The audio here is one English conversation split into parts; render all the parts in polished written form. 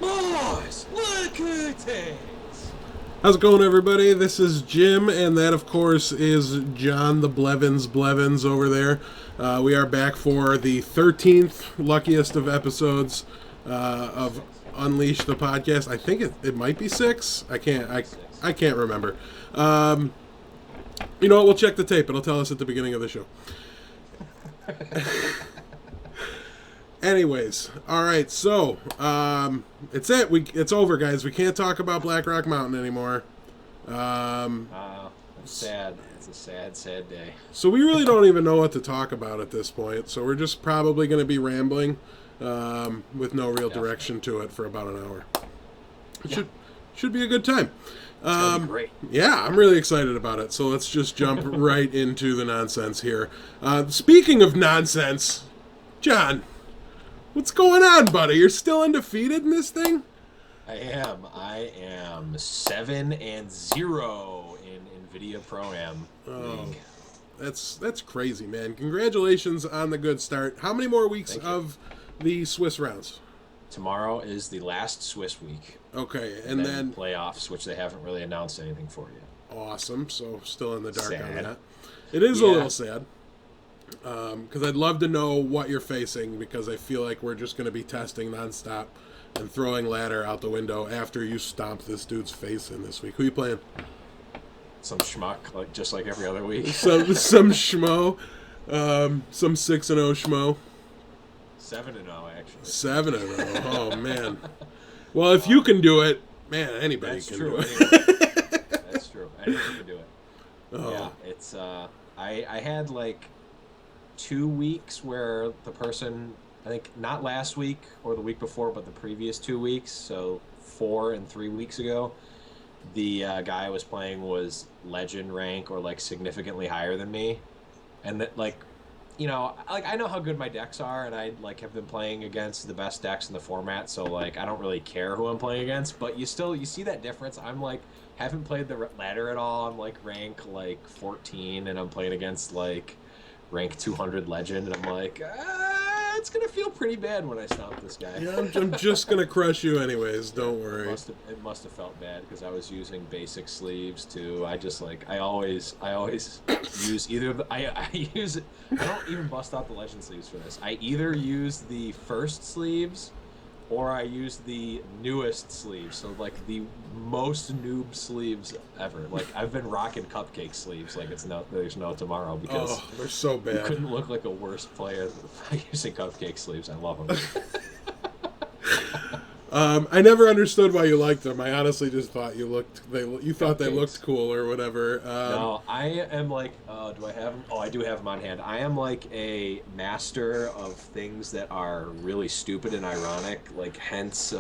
Boys, look who it is! How's it going, everybody? This is Jim, and that, of course, is John the Blevins over there. We are back for the 13th luckiest of episodes of Unleash the Podcast. I think it might be 6. I can't remember. You know what? We'll check the tape. It'll tell us at the beginning of the show. Anyways, all right, so it's it. It's over, guys. We can't talk about Black Rock Mountain anymore. It's sad. It's a sad, sad day. So we really don't even know what to talk about at this point. So we're just probably going to be rambling with no real direction to it for about an hour. It should be a good time. It's gonna be great. Yeah, I'm really excited about it. So let's just jump right into the nonsense here. Speaking of nonsense, John. What's going on, buddy? You're still undefeated in this thing? I am 7-0 in NVIDIA Pro-Am League. That's crazy, man. Congratulations on the good start. How many more weeks of the Swiss rounds? Tomorrow is the last Swiss week. Okay, and then playoffs, which they haven't really announced anything for yet. Awesome. So still in the dark Sad. on that. It is a little sad. Because I'd love to know what you're facing, because I feel like we're just going to be testing nonstop and throwing ladder out the window after you stomp this dude's face in this week. Who you playing? Some schmuck, just like every other week. some schmo, some 6-0 schmo. 7-0 actually. 7-0. Oh man. Well, if you can do it, man, anybody That's can true. do it. That's true. Anyone can do it. Oh. Yeah, it's I had 2 weeks where the person, I think not last week or the week before, but the previous 2 weeks, so 4 and 3 weeks ago, the guy I was playing was legend rank or significantly higher than me, and that I know how good my decks are, and I have been playing against the best decks in the format, so I don't really care who I'm playing against, but you see that difference. I'm haven't played the ladder at all. I'm rank 14, and I'm playing against rank 200 legend, and I'm it's gonna feel pretty bad when I stomp this guy. Yeah, I'm just gonna crush you anyways. Don't worry. It must have felt bad because I was using basic sleeves too. I always use either I don't even bust out the legend sleeves for this. I either use the first sleeves or I use the newest sleeves, so the most noob sleeves ever. I've been rocking cupcake sleeves there's no tomorrow, because they're so bad. You couldn't look like a worse player by using cupcake sleeves. I love them. I never understood why you liked them. I honestly just thought you thought they looked cool or whatever. No, I am do I have them? Oh, I do have them on hand. I am a master of things that are really stupid and ironic, hence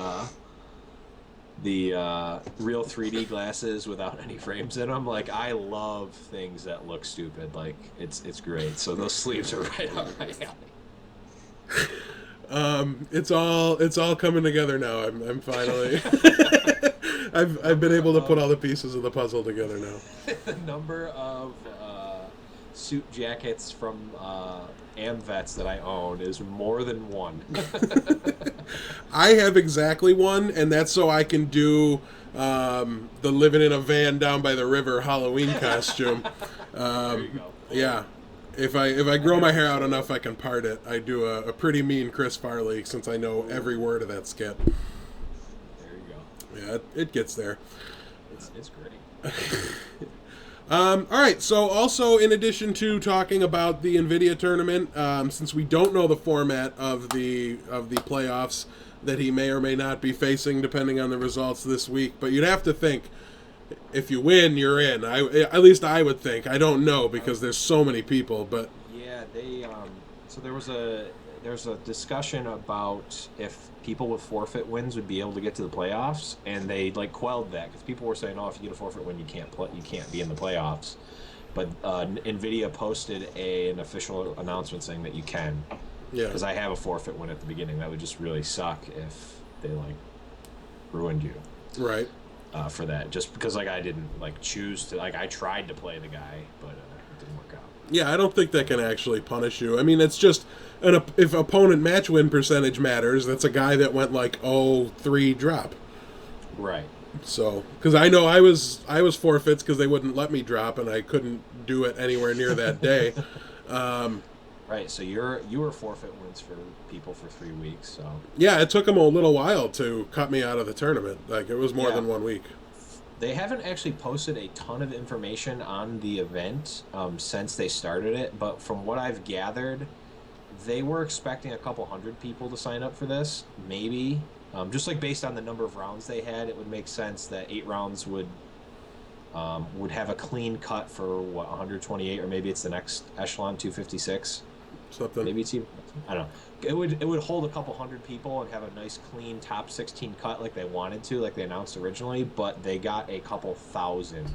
the real 3D glasses without any frames in them. I love things that look stupid. It's great. So those sleeves are right up my alley. It's all coming together now. I'm finally I've been able to put all the pieces of the puzzle together now. The number of suit jackets from AmVets that I own is more than one. I have exactly one, and that's so I can do the living in a van down by the river Halloween costume. There you go. Yeah. If I grow my hair out enough, I can part it. I do a pretty mean Chris Farley, since I know every word of that skit. There you go. Yeah, it gets there. It's great. All right, so also in addition to talking about the NVIDIA tournament, since we don't know the format of the playoffs that he may or may not be facing, depending on the results this week, but you'd have to think, if you win, you're in. At least I would think. I don't know, because there's so many people, but yeah, they so there was a discussion about if people with forfeit wins would be able to get to the playoffs, and they quelled that because people were saying, "Oh, if you get a forfeit win, you can't be in the playoffs." But NVIDIA posted an official announcement saying that you can. Yeah. Because I have a forfeit win at the beginning. That would just really suck if they ruined you. Right. for that, just because like I didn't like choose to, like I tried to play the guy, but it didn't work out. Yeah, I don't think that can actually punish you. I mean, it's just if opponent match win percentage matters, that's a guy that went like 0-3 drop. Right. So, because I know I was forfeits because they wouldn't let me drop, and I couldn't do it anywhere near that day. Right. So you were forfeit wins for people for 3 weeks. So Yeah, it took them a little while to cut me out of the tournament. Like it was more yeah, than 1 week. they haven't actually posted a ton of information on the event since they started it, but from what I've gathered, they were expecting a couple hundred people to sign up for this, maybe. Just like based on the number of rounds they had, it would make sense that 8 rounds would have a clean cut for what 128, or maybe it's the next echelon 256. Something. Maybe it's even, I don't know. It would hold a couple hundred people and have a nice clean top 16 cut like they wanted to, like they announced originally, but they got a couple thousand.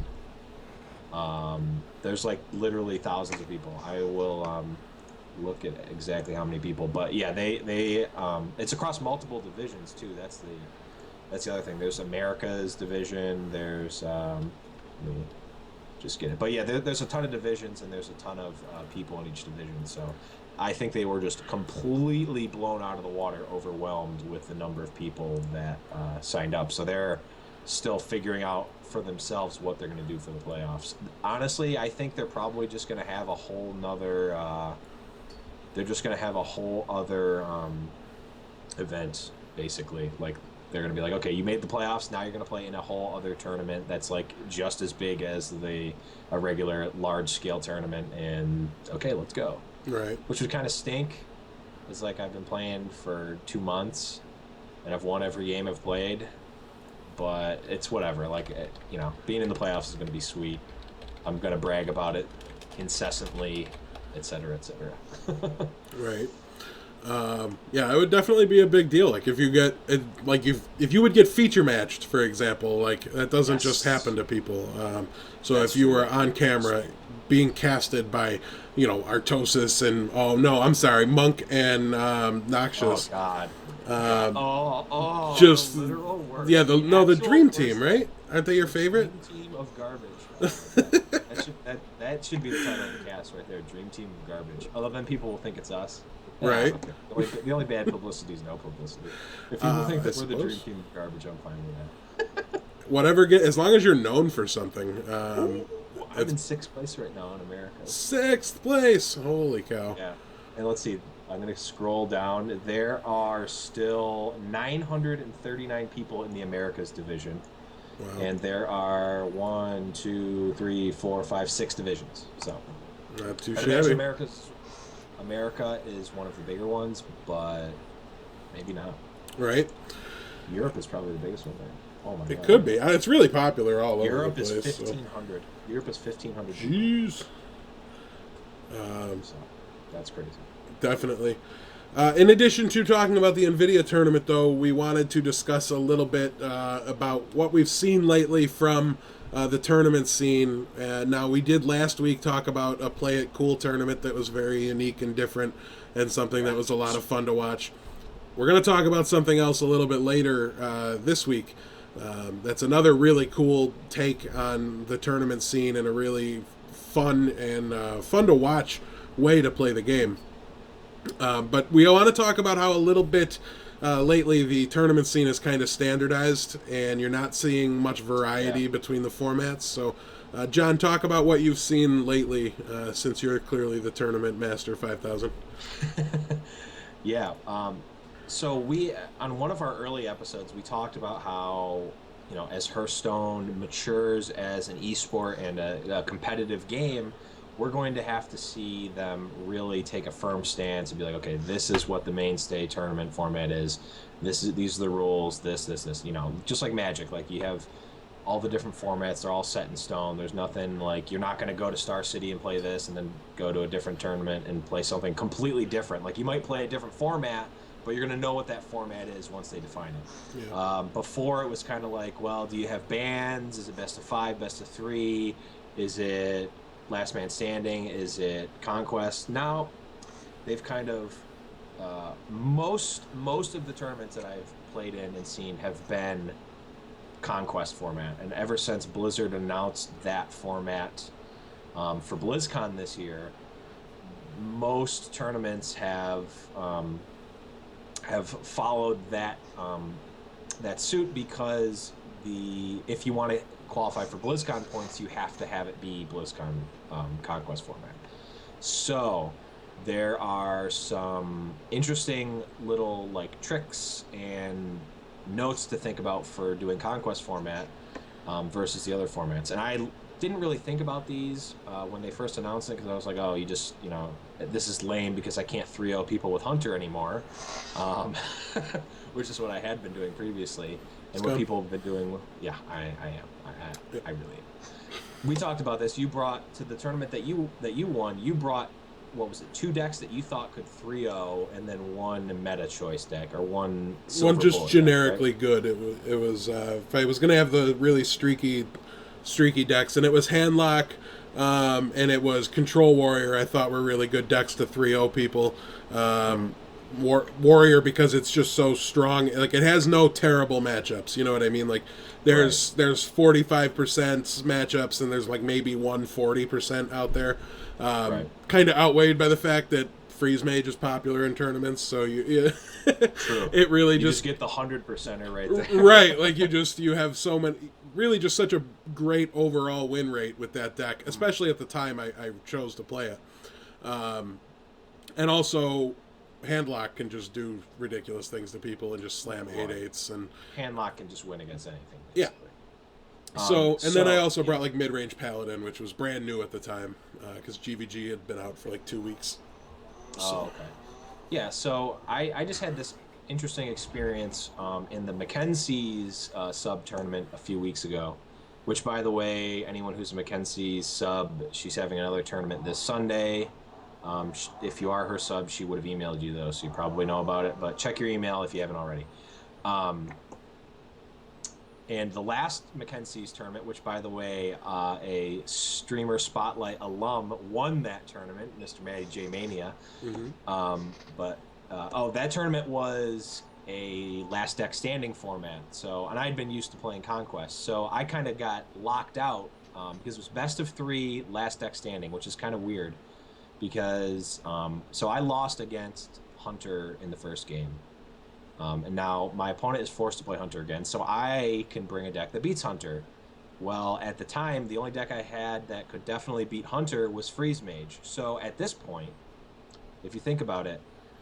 There's like literally thousands of people. I will look at exactly how many people, but yeah, they it's across multiple divisions too. That's the other thing. There's America's division. There's let me just get it. But yeah, there's a ton of divisions and there's a ton of people in each division. So I think they were just completely blown out of the water, overwhelmed with the number of people that signed up. So they're still figuring out for themselves what they're going to do for the playoffs. Honestly, I think they're probably just going to have a whole nother. They're just going to have a whole other event, basically. Like they're going to be like, okay, you made the playoffs. Now you're going to play in a whole other tournament that's like just as big as a regular large scale tournament. And okay, let's go. Right. Which would kind of stink. It's like I've been playing for 2 months, and I've won every game I've played. But it's whatever. Like being in the playoffs is going to be sweet. I'm going to brag about it incessantly, etc., etc. Right. Yeah, it would definitely be a big deal. Like if you get like if you would get feature matched, for example, like that doesn't Yes. just happen to people. So That's if you true. were on camera being casted by Artosis and I'm sorry, Monk and Oh Noxious, God. um, The just literal word. yeah, the Actual dream words. team, right? Aren't they your favorite? Dream team of garbage. That should be the title of the cast right there. Dream team of garbage. Although then people will think it's us. Right. Okay. The only bad publicity is no publicity. If people think I that we're the dream suppose. team of garbage, I'm fine with that. Whatever, as long as you're known for something. I'm It's in 6th place right now in America. 6th place. Holy cow! Yeah. And let's see. I'm going to scroll down. There are still 939 people in the Americas division. Wow. And there are 1, 2, 3, 4, 5, 6 divisions. So Not too I'd imagine shabby. America is one of the bigger ones, but maybe not. Right? Europe is probably the biggest one there. Oh my It God. could be. It's really popular all over Europe the is place. 1,500. Europe is 1,500 So. people. Jeez. So that's crazy. Definitely. In addition to talking about the NVIDIA tournament, though, we wanted to discuss a little bit about what we've seen lately from the tournament scene. Now, we did last week talk about a Play It Cool tournament that was very unique and different and something that was a lot of fun to watch. We're going to talk about something else a little bit later this week. That's another really cool take on the tournament scene and a really fun and fun to watch way to play the game. But we want to talk about how a little bit lately the tournament scene is kind of standardized and you're not seeing much variety between the formats. So, John, talk about what you've seen lately since you're clearly the tournament master 5000. Yeah. So we, on one of our early episodes, we talked about how, as Hearthstone matures as an esport and a competitive game, we're going to have to see them really take a firm stance and be like, okay, this is what the mainstay tournament format is. These are the rules. This. Just like Magic, like you have all the different formats. They're all set in stone. There's nothing like you're not going to go to Star City and play this and then go to a different tournament and play something completely different. Like you might play a different format, but you're going to know what that format is once they define it. Yeah. Before it was kind of like, well, do you have bands? Is it best of 5, best of 3? Is it last man standing? Is it conquest? Now they've kind of most of the tournaments that I've played in and seen have been Conquest format, and ever since Blizzard announced that format for BlizzCon this year, most tournaments have followed that suit, because if you want to qualify for BlizzCon points, you have to have it be BlizzCon Conquest format. So there are some interesting little like tricks and notes to think about for doing Conquest format versus the other formats. And I didn't really think about these when they first announced it, because I was like, oh, this is lame because I can't 3-0 people with Hunter anymore, which is what I had been doing previously, and what people have been doing. Yeah, I am. I really am. We talked about this. You brought to the tournament that you won. You brought, what was it? 2 decks that you thought could 3-0, and then one meta choice deck, or one just generically deck, right? good. It was if I was gonna have the really streaky decks, and it was Handlock, and it was Control Warrior. I thought were really good decks to 3-0 people. Warrior, because it's just so strong. Like, it has no terrible matchups. You know what I mean? Like, there's 45% matchups, and there's like maybe 140% out there. Kind of outweighed by the fact that Freeze Mage is popular in tournaments, so it really you just get the 100%er right there. Right, like you have so many, really just such a great overall win rate with that deck, especially at the time I chose to play it. And also, Handlock can just do ridiculous things to people and just slam 8/8s, and Handlock can just win against anything, basically. Yeah. Then I also brought like Mid-Range Paladin, which was brand new at the time, because GVG had been out for like 2 weeks. Oh, okay. Yeah, so I just had this interesting experience in the Mackenzie's sub tournament a few weeks ago, which, by the way, anyone who's a Mackenzie's sub, she's having another tournament this Sunday. If you are her sub, she would have emailed you, though, so you probably know about it, but check your email if you haven't already. And the last Mackenzie's tournament, which, by the way, a Streamer Spotlight alum won that tournament, Mr. Matty J Mania. That tournament was a last deck standing format. So, and I'd been used to playing Conquest, so I kind of got locked out because it was best of 3 last deck standing, which is kind of weird. Because so I lost against Hunter in the first game. And now my opponent is forced to play Hunter again, so I can bring a deck that beats Hunter. Well, at the time, the only deck I had that could definitely beat Hunter was Freeze Mage. So at this point, if you think about it,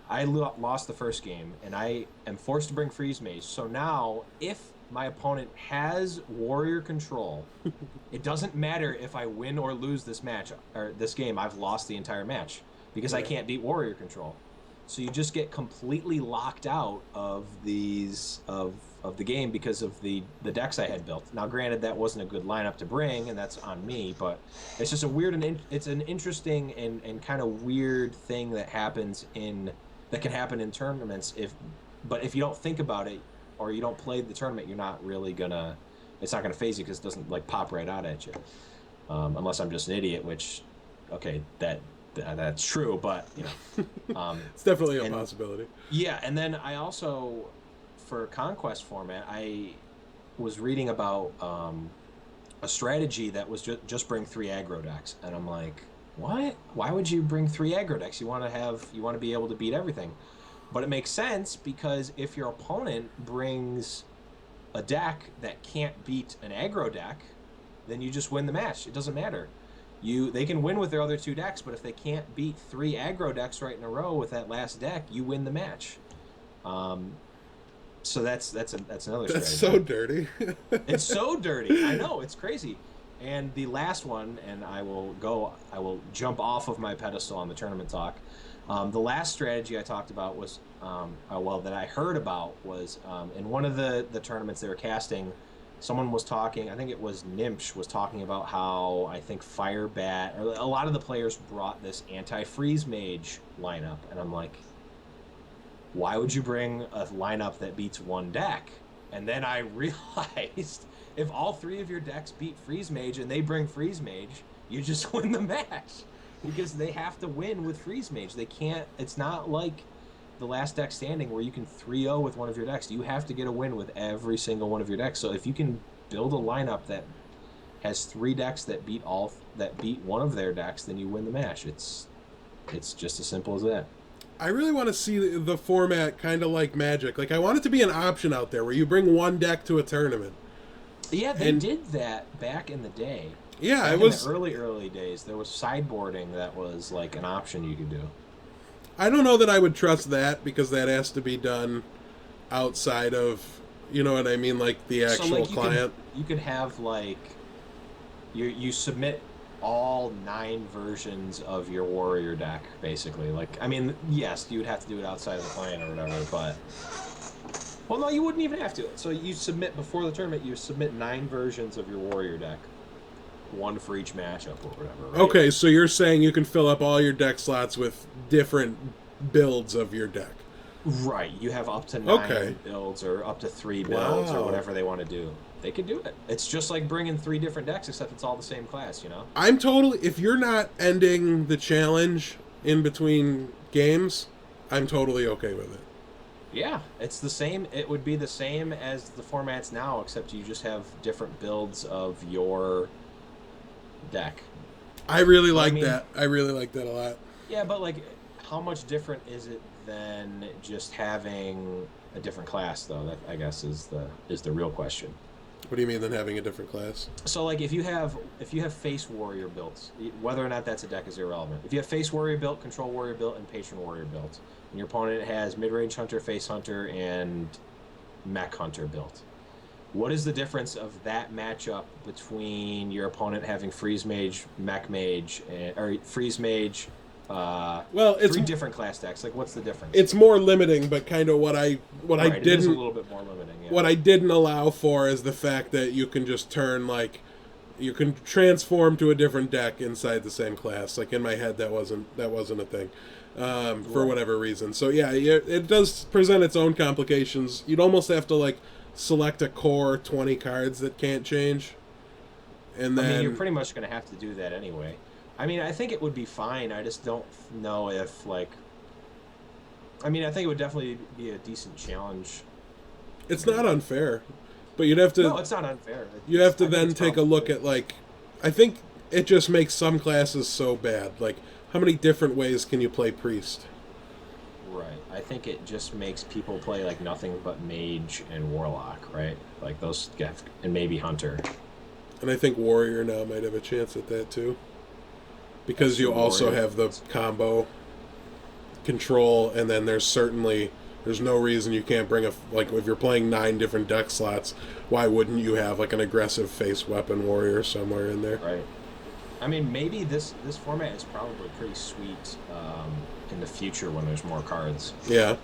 I lost the first game, and I am forced to bring Freeze Mage. So now, if my opponent has Warrior Control, it doesn't matter if I win or lose this match, or this game, I've lost the entire match, because I can't beat Warrior Control. So you just get completely locked out of the game because of the decks I had built. Now, granted, that wasn't a good lineup to bring, and that's on me, but it's just it's an interesting and kind of weird thing that can happen in tournaments. But if you don't think about it, or you don't play the tournament, you're not really it's not gonna phase you, because it doesn't like pop right out at you, unless I'm just an idiot, which, okay, that's true, but it's definitely a possibility. Yeah, and then I also, for Conquest format, I was reading about a strategy that was just bring 3 aggro decks, and I'm like, what? Why would you bring 3 aggro decks? You want to be able to beat everything. But it makes sense, because if your opponent brings a deck that can't beat an aggro deck, then you just win the match. It doesn't matter. They can win with their other 2 decks, but if they can't beat 3 aggro decks right in a row with that last deck, you win the match. So that's another strategy. That's so dirty. It's so dirty. I know, it's crazy. And the last one, and I will jump off of my pedestal on the tournament talk. The last strategy I talked about was, that I heard about was, in one of the tournaments they were casting, someone was talking, I think it was Nimsh, was talking about how, I think Firebat, or a lot of the players brought this anti-freeze mage lineup, and I'm like, why would you bring a lineup that beats one deck? And then I realized, if all 3 of your decks beat freeze mage and they bring freeze mage, you just win the match. Because they have to win with freeze mage. They can't, it's not like the last deck standing where you can 3-0 with one of your decks. You have to get a win with every single one of your decks. So if you can build a lineup that has 3 decks that beat one of their decks, then you win the match. It's just as simple as that. I really want to see the format kind of like Magic. Like, I want it to be an option out there where you bring one deck to a tournament. Yeah, they did that back in the day. Yeah, back it was in the early days. There was sideboarding that was like an option you could do. I don't know that I would trust that because that has to be done outside of, you know what I mean, like the actual client. You could have like you submit all 9 versions of your warrior deck, basically. Like, I mean, yes, you would have to do it outside of the client or whatever, but well, no, you wouldn't even have to. So you submit before the tournament. You submit 9 versions of your warrior deck, 1 for each matchup or whatever. Right? Okay, so you're saying you can fill up all your deck slots with different builds of your deck. Right. You have up to 9 builds or up to 3 builds or whatever they want to do. They can do it. It's just like bringing 3 different decks, except it's all the same class, you know? I'm totally... If you're not ending the challenge in between games, I'm totally okay with it. Yeah, it's the same. It would be the same as the formats now, except you just have different builds of your deck. I really like that. I really like that a lot. Yeah, but like, how much different is it than just having a different class, though? That, I guess, is the real question. What do you mean than having a different class? So like if you have face warrior built, whether or not that's a deck is irrelevant. If you have face warrior built, control warrior built, and patron warrior built, and your opponent has mid-range hunter, face hunter, and mech hunter built, what is the difference of that matchup between your opponent having freeze mage, mech mage, or freeze mage? Well, it's 3 different class decks. Like, what's the difference? It's more limiting, but kind of what I didn't. It is a little bit more limiting. Yeah. What I didn't allow for is the fact that you can just turn you can transform to a different deck inside the same class. Like in my head, that wasn't a thing, for whatever reason. So yeah, it does present its own complications. You'd almost have to like select a core 20 cards that can't change, and then you're pretty much going to have to do that anyway. I mean, I think it would be fine. I just don't know if, like... I mean, I think it would definitely be a decent challenge. It's not unfair, but you'd have to... No, it's not unfair. You have to then take a look at, like... I think it just makes some classes so bad. Like, how many different ways can you play Priest? Right. I think it just makes people play, like, nothing but Mage and Warlock, right? Like, those... And maybe Hunter. And I think Warrior now might have a chance at that, too. Because you also have the combo control, and then there's no reason you can't bring like if you're playing 9 different deck slots, why wouldn't you have like an aggressive face weapon warrior somewhere in there? Right. I mean, maybe this format is probably pretty sweet in the future when there's more cards. Yeah,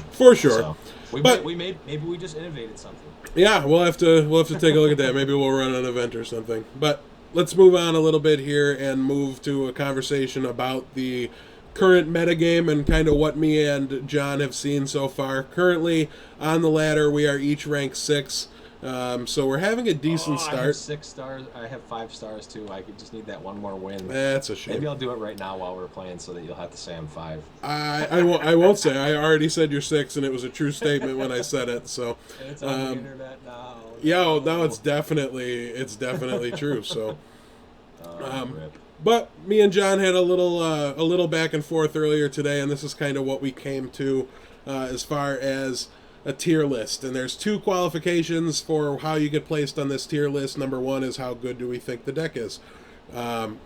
for sure. So maybe we just innovated something. Yeah, we'll have to take a look at that. Maybe we'll run an event or something. But let's move on a little bit here and move to a conversation about the current metagame and kind of what me and John have seen so far. Currently on the ladder, we are each ranked 6. So we're having a decent start. I have 6 stars. I have 5 stars too. I could just need that one more win. That's a shame. Maybe I'll do it right now while we're playing, so that you'll have to say I'm 5. I won't say. I already said you're 6, and it was a true statement when I said it. So and it's on the internet now. Yeah, now it's definitely true. So. But me and John had a little back and forth earlier today, and this is kind of what we came to as far as a tier list. And there's 2 qualifications for how you get placed on this tier list. Number 1 is how good do we think the deck is.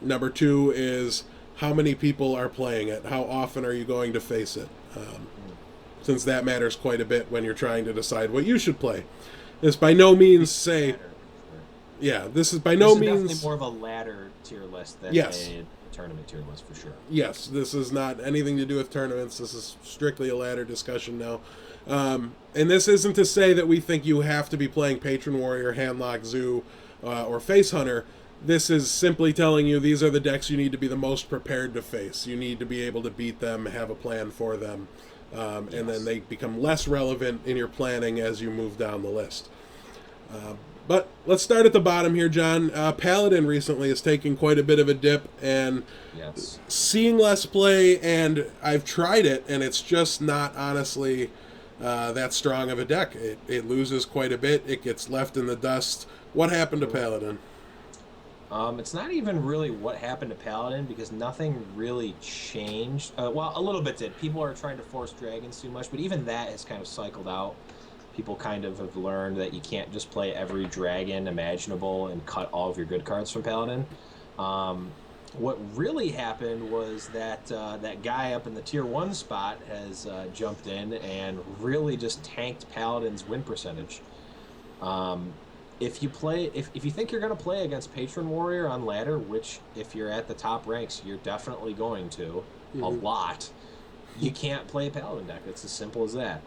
Number 2 is how many people are playing it. How often are you going to face it? Since that matters quite a bit when you're trying to decide what you should play. This by no means say... Yeah, this is by no means... definitely more of a ladder tier list than a tournament tier list, for sure. Yes, this is not anything to do with tournaments. This is strictly a ladder discussion now. And this isn't to say that we think you have to be playing Patron Warrior, Handlock Zoo, or Face Hunter. This is simply telling you these are the decks you need to be the most prepared to face. You need to be able to beat them, have a plan for them, and then they become less relevant in your planning as you move down the list. But let's start at the bottom here, John. Paladin recently is taking quite a bit of a dip, and Yes. seeing less play, and I've tried it, and it's just not honestly that strong of a deck. It loses quite a bit. It gets left in the dust. What happened to Paladin? It's not even really what happened to Paladin because nothing really changed. Well, a little bit did. People are trying to force dragons too much, but even that has kind of cycled out. People kind of have learned that you can't just play every dragon imaginable and cut all of your good cards from Paladin. What really happened was that that guy up in the tier 1 spot has jumped in and really just tanked Paladin's win percentage. If you think you're going to play against Patron Warrior on ladder, which if you're at the top ranks you're definitely going to a lot, you can't play Paladin deck. It's as simple as that.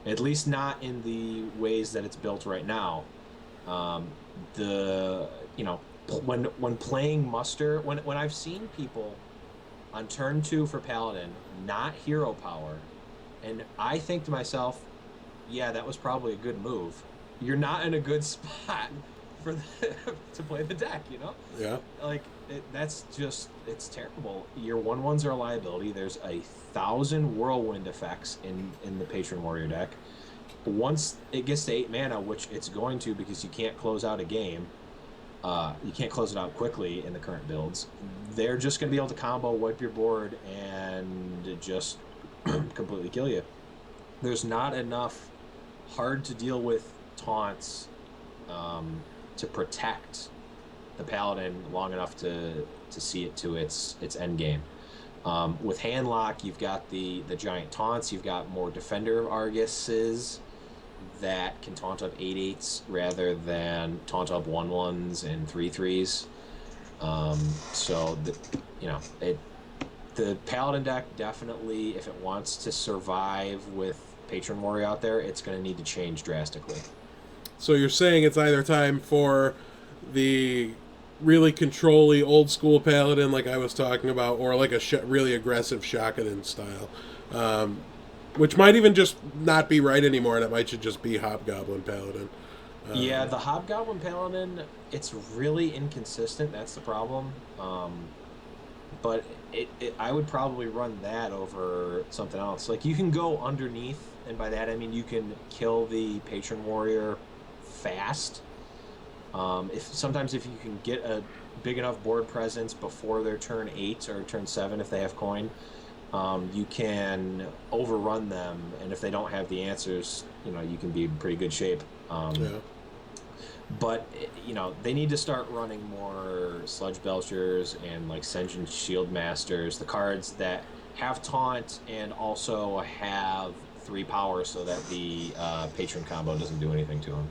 At least not in the ways that it's built right now. The you know when playing muster, when I've seen people on turn 2 for Paladin not hero power, and I think to myself, yeah, that was probably a good move. You're not in a good spot for to play the deck, you know? Yeah. Like, that's just, it's terrible. Your 1/1s are a liability. There's 1,000 whirlwind effects in the Patron Warrior deck. Once it gets to 8 mana, which it's going to because you can't close out a game, you can't close it out quickly in the current builds, they're just going to be able to combo, wipe your board, and just completely kill you. There's not enough hard to deal with taunts to protect the Paladin long enough to see it to its end game. With Handlock, you've got the giant taunts. You've got more Defender of Arguses that can taunt up 8/8s rather than taunt up 1/1s and 3/3s. So the Paladin deck definitely, if it wants to survive with Patron Warrior out there, it's going to need to change drastically. So you're saying it's either time for the really controlly old school Paladin like I was talking about, or like a really aggressive Shakaden style, which might even just not be right anymore, and it might just be Hobgoblin Paladin. Yeah, the Hobgoblin Paladin, it's really inconsistent. That's the problem. But I would probably run that over something else. Like, you can go underneath, and by that I mean you can kill the Patron Warrior fast. Sometimes if you can get a big enough board presence before their turn 8 or turn 7 if they have coin, you can overrun them, and if they don't have the answers, you can be in pretty good shape. Yeah. But they need to start running more Sludge Belchers and like Sen'jin Shield Masters, the cards that have taunt and also have 3 power, so that the Patron combo doesn't do anything to them.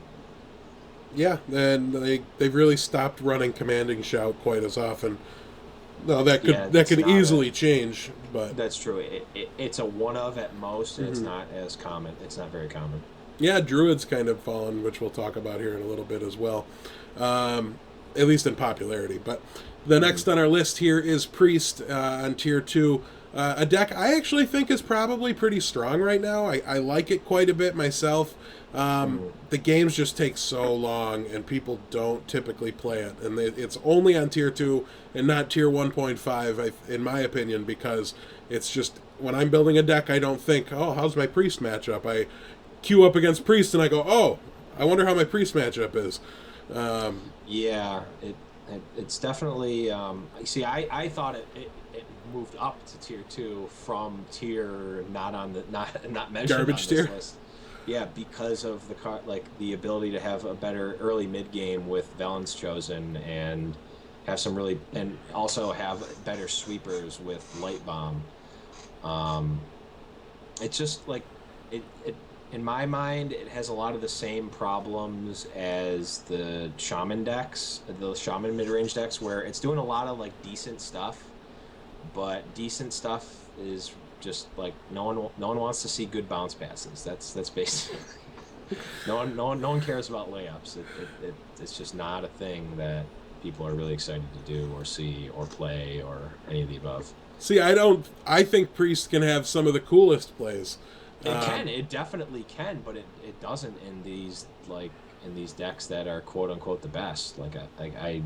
Yeah, and they've really stopped running Commanding Shout quite as often. No, that could easily change, but that's true. It's a one of at most, and it's not as common. It's not very common. Yeah, Druid's kind of fallen, which we'll talk about here in a little bit as well, at least in popularity. But the next on our list here is Priest on Tier 2. A deck I actually think is probably pretty strong right now. I like it quite a bit myself. The games just take so long, and people don't typically play it. And it's only on Tier 2 and not Tier 1.5, in my opinion, because it's just, when I'm building a deck, I don't think, oh, how's my Priest matchup? I queue up against Priest, and I go, oh, I wonder how my Priest matchup is. Yeah, it's definitely... see, I thought it moved up to Tier 2 from tier not mentioned garbage on this tier list. Yeah, because of the ability to have a better early mid game with Velen's Chosen, and have some really, and also have better sweepers with Light Bomb. It's just like it in my mind, it has a lot of the same problems as the Shaman decks, the Shaman mid-range decks, where it's doing a lot of like decent stuff, but decent stuff is just like no one wants to see good bounce passes. That's basically no one cares about layups. It's just not a thing that people are really excited to do or see or play or any of the above. See, I think Priest can have some of the coolest plays. It definitely can, but it doesn't in these like in these decks that are quote unquote the best. I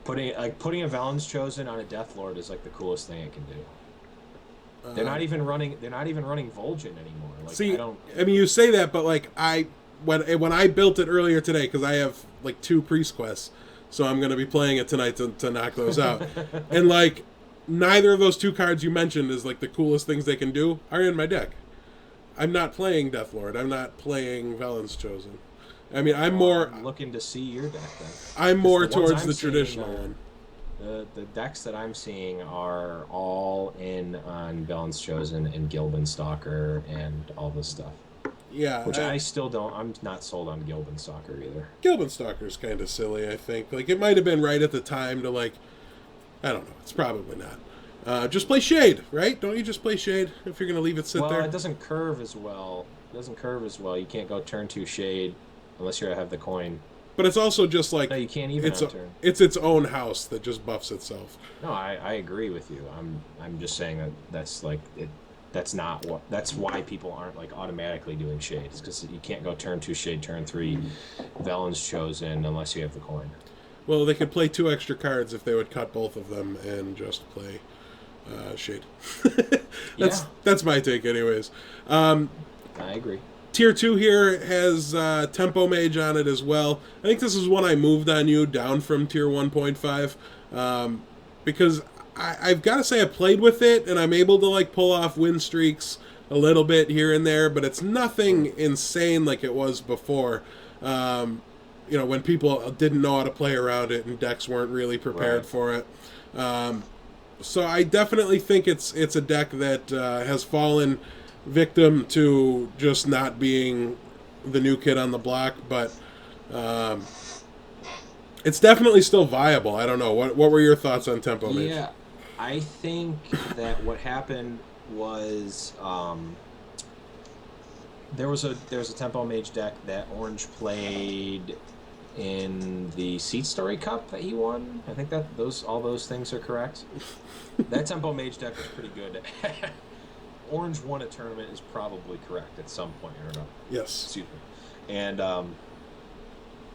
putting a Valen's Chosen on a Death Lord is like the coolest thing I can do. They're not even running Vol'jin anymore. Like, see, I don't. I mean, you say that, but like when I built it earlier today, because I have like 2 priest quests, so I'm going to be playing it tonight to knock those out. And like neither of those 2 cards you mentioned is like the coolest things they can do are in my deck. I'm not playing Death Lord. I'm not playing Valen's Chosen. I mean, I'm looking to see your deck then. I'm more towards the traditional one. The decks that I'm seeing are all in on Valen's Chosen and Gilban Stalker and all this stuff. Yeah. Which I still don't. I'm not sold on Gilban Stalker either. Gilban Stalker's kind of silly, I think. Like, it might have been right at the time to, like, I don't know. It's probably not. Just play Shade, right? Don't you just play Shade if you're going to leave it sit there? Well, it doesn't curve as well. You can't go turn 2 Shade unless you have the coin. But it's also just like... No, you can't even on turn. It's its own house that just buffs itself. No, I agree with you. I'm just saying that's like... That's why people aren't like automatically doing Shade. It's because you can't go turn 2 Shade, turn 3 Valen's Chosen unless you have the coin. Well, they could play 2 extra cards if they would cut both of them and just play Shade. That's my take, anyways. I agree. Tier 2 here has Tempo Mage on it as well. I think this is one I moved on you down from Tier 1.5 because I've got to say I played with it and I'm able to like pull off win streaks a little bit here and there, but it's nothing insane like it was before. When people didn't know how to play around it and decks weren't really prepared for it. So I definitely think it's a deck that has fallen victim to just not being the new kid on the block, but it's definitely still viable. I don't know. What were your thoughts on Tempo Mage? Yeah, I think that what happened was there was a Tempo Mage deck that Orange played in the Seat Story Cup that he won. I think that all those things are correct. That Tempo Mage deck was pretty good. Orange won a tournament is probably correct at some point or another. Yes. Excuse me. And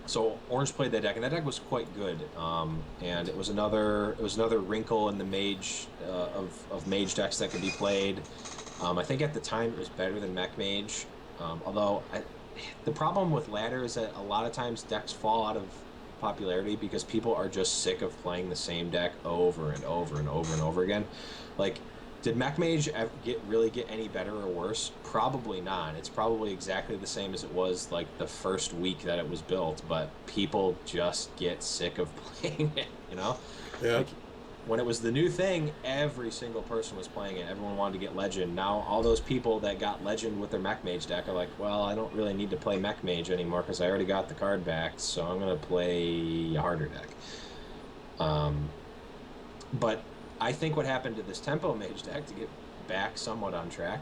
so Orange played that deck, and that deck was quite good. And it was another wrinkle in the Mage of Mage decks that could be played. I think at the time it was better than Mech Mage. Although the problem with ladder is that a lot of times decks fall out of popularity because people are just sick of playing the same deck over and over and over and over again. Like, did Mech Mage really get any better or worse? Probably not. It's probably exactly the same as it was like the first week that it was built, but people just get sick of playing it, you know? Yeah. Like, when it was the new thing, every single person was playing it. Everyone wanted to get Legend. Now, all those people that got Legend with their Mech Mage deck are like, well, I don't really need to play Mech Mage anymore because I already got the card back, so I'm going to play a harder deck. But I think what happened to this Tempo Mage deck, to get back somewhat on track,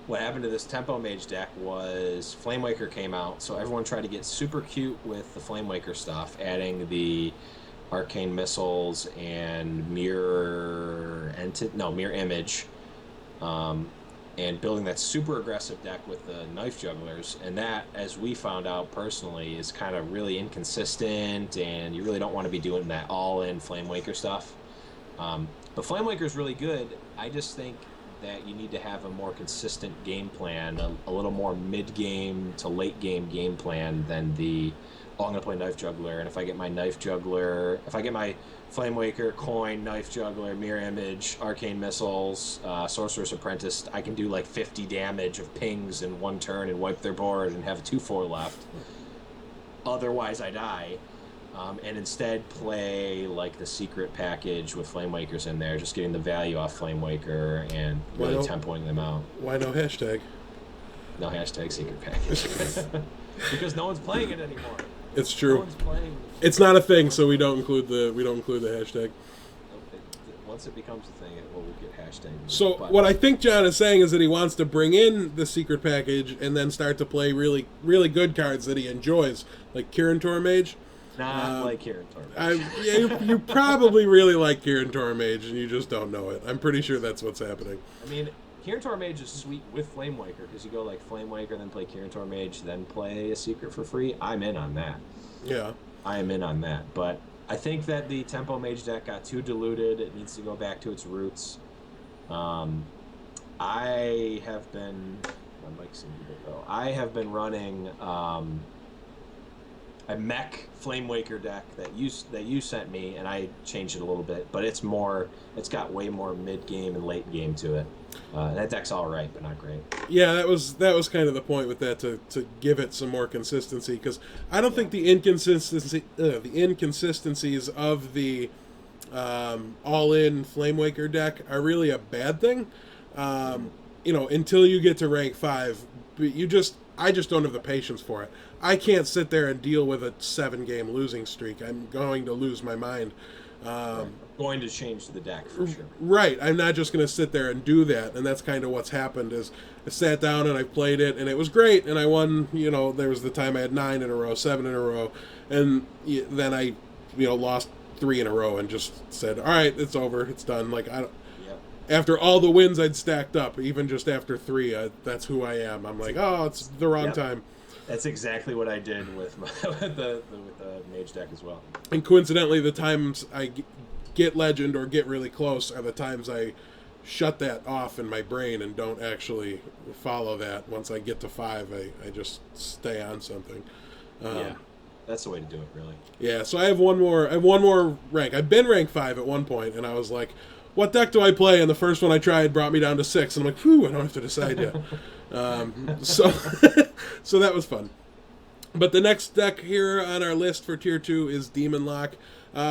what happened to this Tempo Mage deck was Flamewaker came out, so everyone tried to get super cute with the Flamewaker stuff, adding the Arcane Missiles and Mirror Image, and building that super aggressive deck with the Knife Jugglers. And that, as we found out personally, is kind of really inconsistent, and you really don't want to be doing that all-in Flamewaker stuff. But Flamewaker is really good. I just think that you need to have a more consistent game plan, a little more mid-game to late-game game plan than I'm going to play Knife Juggler, and if I get my Flamewaker, Coin, Knife Juggler, Mirror Image, Arcane Missiles, Sorcerer's Apprentice, I can do like 50 damage of pings in one turn and wipe their board and have a 2/4 left. Otherwise, I die. And instead play like the secret package with Flamewakers in there, just getting the value off Flamewaker and really tempoing them out. Why no hashtag? No hashtag secret package. Because no one's playing it anymore. It's true. No one's playing. It's not a thing, so we don't include the hashtag. Once it becomes a thing, we'll get hashtag. So what I think John is saying is that he wants to bring in the secret package and then start to play really, really good cards that he enjoys, like Kirin Tormage. Not like Kirin Tormage. You probably really like Kirin Tormage, and you just don't know it. I'm pretty sure that's what's happening. I mean, Kirin Mage is sweet with Flamewaker because you go like Flamewaker, then play Kirin Mage, then play a secret for free. I'm in on that. Yeah. I am in on that. But I think that the Tempo Mage deck got too diluted. It needs to go back to its roots. I have been. My mic's in here though. I have been running a mech Flamewaker deck that you sent me, and I changed it a little bit, but it's got way more mid game and late game to it. That deck's all right, but not great. Yeah, that was kind of the point with that, to give it some more consistency, because I don't think the inconsistencies of the all-in Flamewaker deck are really a bad thing. Until you get to rank 5, I just don't have the patience for it. I can't sit there and deal with a 7-game losing streak. I'm going to lose my mind. I'm going to change the deck for sure. Right. I'm not just going to sit there and do that. And that's kind of what's happened. Is I sat down and I played it, and it was great. And I won. There was the time I had 9 in a row, 7 in a row, and then I, lost 3 in a row and just said, "All right, it's over. It's done." Like I don't. After all the wins I'd stacked up, even just after 3, that's who I am. I'm like, oh, it's the wrong time. That's exactly what I did with the mage deck as well. And coincidentally, the times I get legend or get really close are the times I shut that off in my brain and don't actually follow that. Once I get to 5, I just stay on something. Yeah, that's the way to do it, really. Yeah, so I have one more rank. I've been rank 5 at one point, and I was like, what deck do I play? And the first one I tried brought me down to 6. And I'm like, whew, I don't have to decide yet. So that was fun. But the next deck here on our list for Tier 2 is Demon Lock.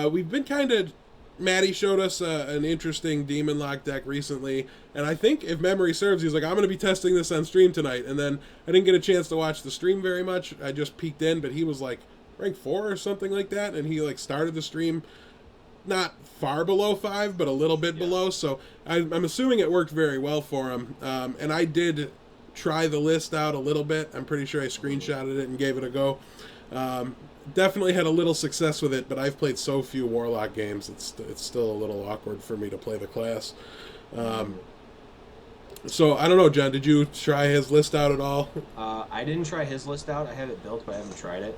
We've been Maddie showed us an interesting Demon Lock deck recently. And I think, if memory serves, he's like, I'm going to be testing this on stream tonight. And then I didn't get a chance to watch the stream very much. I just peeked in, but he was like rank 4 or something like that. And he started the stream not far below 5, but a little bit below. So I'm assuming it worked very well for him. And I did try the list out a little bit. I'm pretty sure I screenshotted it and gave it a go. Definitely had a little success with it, but I've played so few Warlock games, it's still a little awkward for me to play the class. So I don't know, John, did you try his list out at all? I didn't try his list out. I have it built, but I haven't tried it.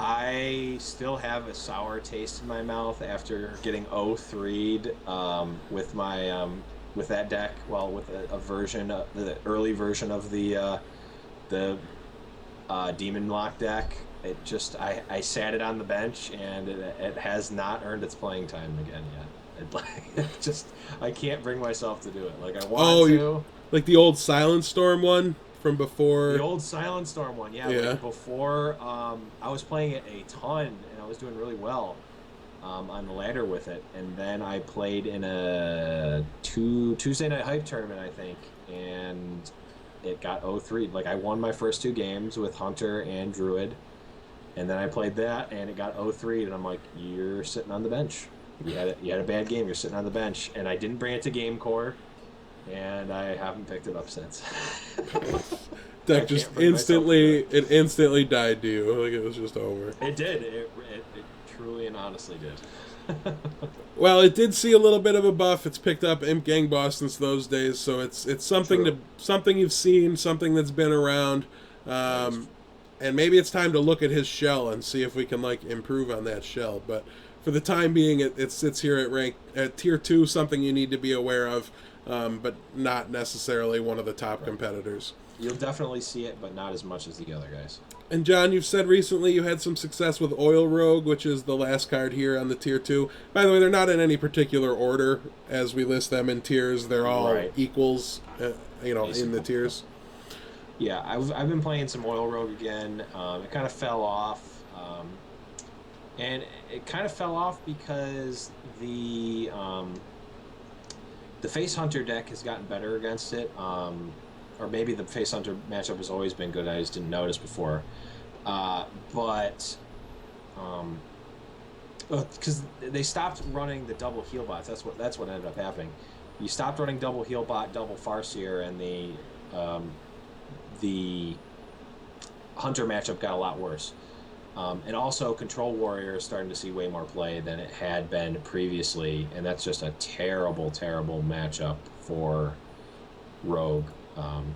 I still have a sour taste in my mouth after getting 0-3'd with my with that deck. Well, with a version, the early version of the Demon Lock deck. It just I sat it on the bench, and it has not earned its playing time again yet. I can't bring myself to do it. Like I want to. Like the old Silent Storm one from before. The old Silent Storm one, yeah. Like before, I was playing it a ton, and I was doing really well on the ladder with it. And then I played in a Tuesday Night Hype tournament, I think, and it got 0-3. Like I won my first 2 games with Hunter and Druid, and then I played that, and it got 0-3. And I'm like, you're sitting on the bench. You had a bad game. You're sitting on the bench, and I didn't bring it to Game Core. And I haven't picked it up since. Deck just instantly died to you. Like it was just over. It did. It truly and honestly did. Well, it did see a little bit of a buff. It's picked up Imp Gang Boss since those days, so it's something something you've seen, something that's been around, and maybe it's time to look at his shell and see if we can improve on that shell. But for the time being, it sits here at Tier 2, something you need to be aware of. But not necessarily one of the top competitors. You'll definitely see it, but not as much as the other guys. And John, you've said recently you had some success with Oil Rogue, which is the last card here on the Tier 2. By the way, they're not in any particular order as we list them in tiers. They're all equals, in the tiers. Yeah, I've been playing some Oil Rogue again. It kind of fell off. And it kind of fell off because the Face Hunter deck has gotten better against it, or maybe the Face Hunter matchup has always been good. I just didn't notice before, but because they stopped running the double heal bots. That's what ended up happening. You stopped running double heal bot, double Farseer, and the Hunter matchup got a lot worse. And also, Control Warrior is starting to see way more play than it had been previously, and that's just a terrible, terrible matchup for rogue.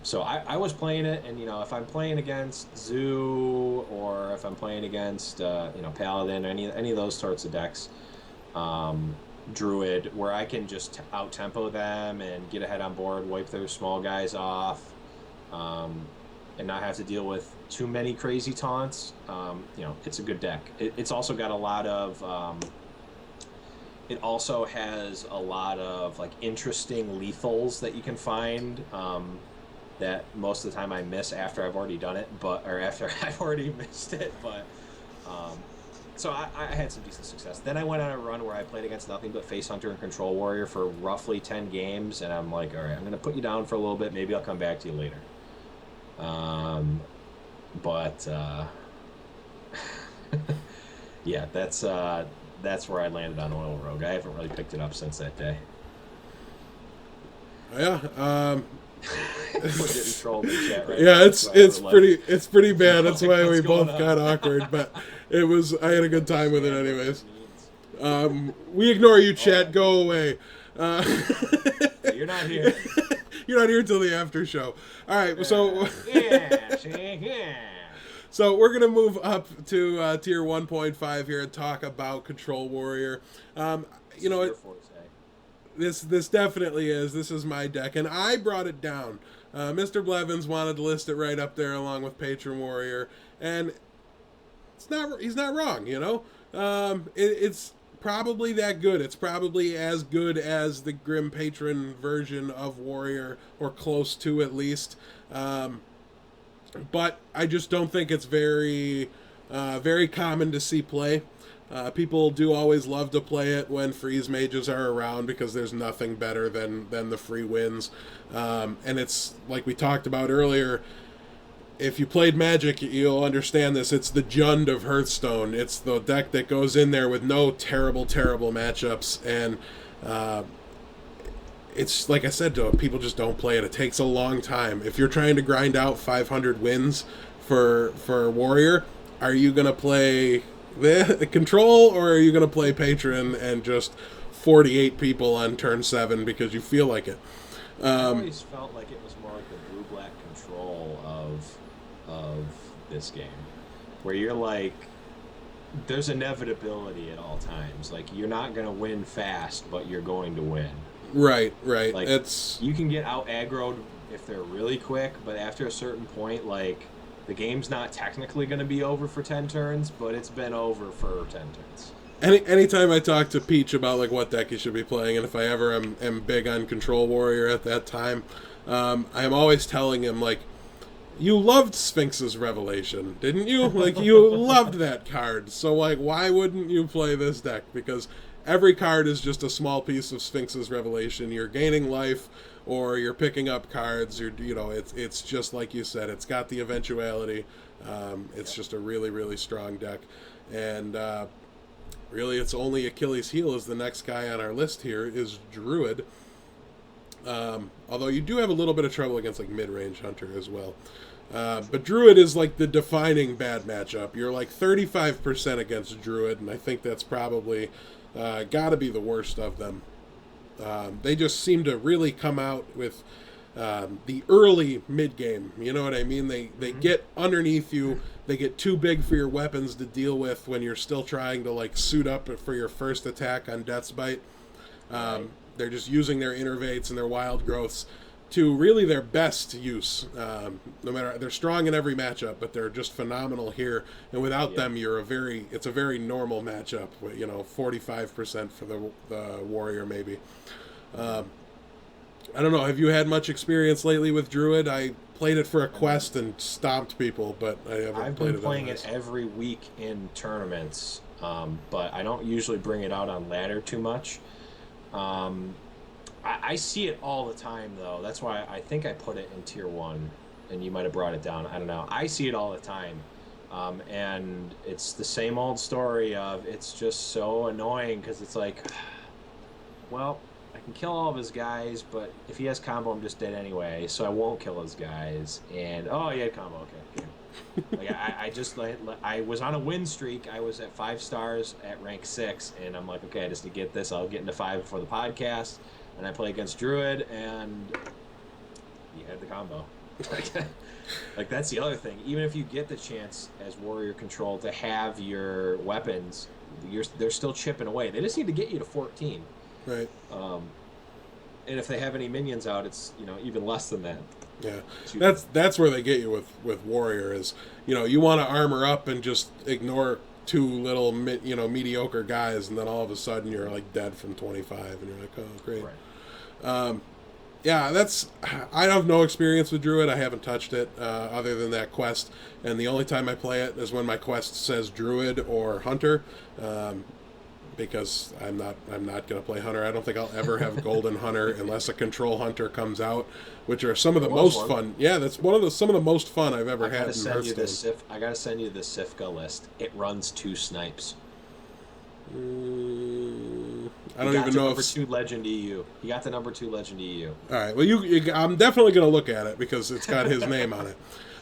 So I was playing it, and if I'm playing against Zoo or if I'm playing against Paladin, any of those sorts of decks, um, Druid, where I can just out tempo them and get ahead on board, wipe their small guys off, um, and not have to deal with too many crazy taunts. It's a good deck. It's also got a lot of it also has a lot of like interesting lethals that you can find, that most of the time I miss after I've already done it, or after I've already missed it. But um, so I had some decent success. Then I went on a run where I played against nothing but Face Hunter and Control Warrior for roughly 10 games, and I'm like, all right, I'm going to put you down for a little bit. Maybe I'll come back to you later. But yeah, that's where I landed on Oil Rogue. I haven't really picked it up since that day. Yeah. We're getting trolled in chat right Yeah, now. it's pretty bad. That's why we What's going both on? got awkward, but I had a good time with it anyways. We ignore you, chat. Go away. You're not here. You're not here till the after show. All right, so Yeah. so we're gonna move up to tier 1.5 here and talk about Control Warrior. This definitely is. This is my deck, and I brought it down. Mr. Blevins wanted to list it right up there along with Patron Warrior, and he's not wrong. It's probably that good. It's probably as good as the Grim Patron version of Warrior, or close to at least. But I just don't think it's very common to see play. People do always love to play it when freeze mages are around because there's nothing better than the free wins. And it's like we talked about earlier. If you played Magic, you'll understand this. It's the Jund of Hearthstone. It's the deck that goes in there with no terrible matchups. And it's like I said, people just don't play it. It takes a long time. If you're trying to grind out 500 wins for Warrior, are you going to play the Control, or are you going to play Patron and just 48 people on turn 7 because you feel like it? I always felt like it was more like the blue-black Control of this game, where you're like, there's inevitability at all times. Like, you're not going to win fast, but you're going to win. Right. Like, you can get out aggroed if they're really quick, but after a certain point, like, the game's not technically going to be over for 10 turns, but it's been over for 10 turns. Anytime I talk to Peach about like what deck he should be playing, and if I ever am big on Control Warrior at that time, I'm always telling him, like, you loved Sphinx's Revelation, didn't you? Like, you loved that card. So, like, why wouldn't you play this deck? Because every card is just a small piece of Sphinx's Revelation. You're gaining life, or you're picking up cards. It's just like you said. It's got the eventuality. It's just a really, really strong deck. And really, its only Achilles heel is the next guy on our list here is Druid. Although you do have a little bit of trouble against like mid-range Hunter as well. But Druid is like the defining bad matchup. You're like 35% against Druid, and I think that's probably got to be the worst of them. They just seem to really come out with the early mid-game. You know what I mean? They get underneath you. They get too big for your weapons to deal with when you're still trying to like suit up for your first attack on Death's Bite. Right. They're just using their innervates and their wild growths to really their best use. No matter, they're strong in every matchup, but they're just phenomenal here. And without them, it's a very normal matchup. 45% for the warrior maybe. I don't know. Have you had much experience lately with Druid? I played it for a quest and stomped people, but I haven't I've played been it playing otherwise. it every week in tournaments, but I don't usually bring it out on ladder too much. I see it all the time, though. That's why I think I put it in tier 1, and you might have brought it down. I don't know. I see it all the time. And it's the same old story of it's just so annoying because it's like, well, I can kill all of his guys, but if he has combo, I'm just dead anyway, so I won't kill his guys. And, oh, he had combo, okay. Like, I was on a win streak. I was at 5 stars at rank 6, and I'm like, okay, I just need to get this. I'll get into 5 before the podcast. And I play against Druid, and you had the combo. Like that's the other thing. Even if you get the chance as warrior control to have your weapons, they're still chipping away. They just need to get you to 14. Right. And if they have any minions out, it's even less than that. Yeah, that's where they get you with warrior is you want to armor up and just ignore two little mediocre guys, and then all of a sudden you're like dead from 25, and you're like, oh great. Right. Yeah, I have no experience with Druid. I haven't touched it other than that quest, and the only time I play it is when my quest says Druid or Hunter, because I'm not going to play Hunter. I don't think I'll ever have Golden Hunter unless a Control Hunter comes out, which are some of the most fun. Yeah, that's some of the most fun I've ever had in Hearthstone. I gotta send you the Sifka list. It runs 2 snipes. I don't even know number 2 Legend EU. You got the number 2 Legend EU. All right. Well, I'm definitely going to look at it because it's got his name on it.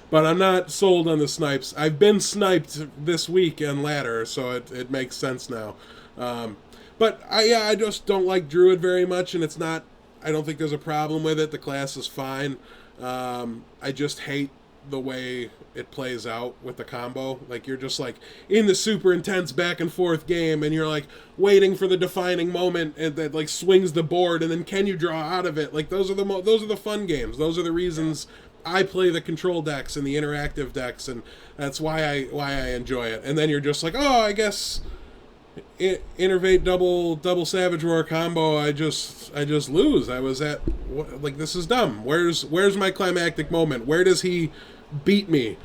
But I'm not sold on the snipes. I've been sniped this week and ladder, so it makes sense now. But I just don't like Druid very much, and it's not. I don't think there's a problem with it. The class is fine. I just hate the way it plays out with the combo. Like you're just like in the super intense back and forth game, and you're like waiting for the defining moment that like swings the board, and then can you draw out of it? Like those are the fun games. Those are the reasons I play the control decks and the interactive decks, and that's why I enjoy it. And then you're just like, oh, I guess innervate double Savage Roar combo. I just lose. I was at like this is dumb. Where's my climactic moment? Where does he beat me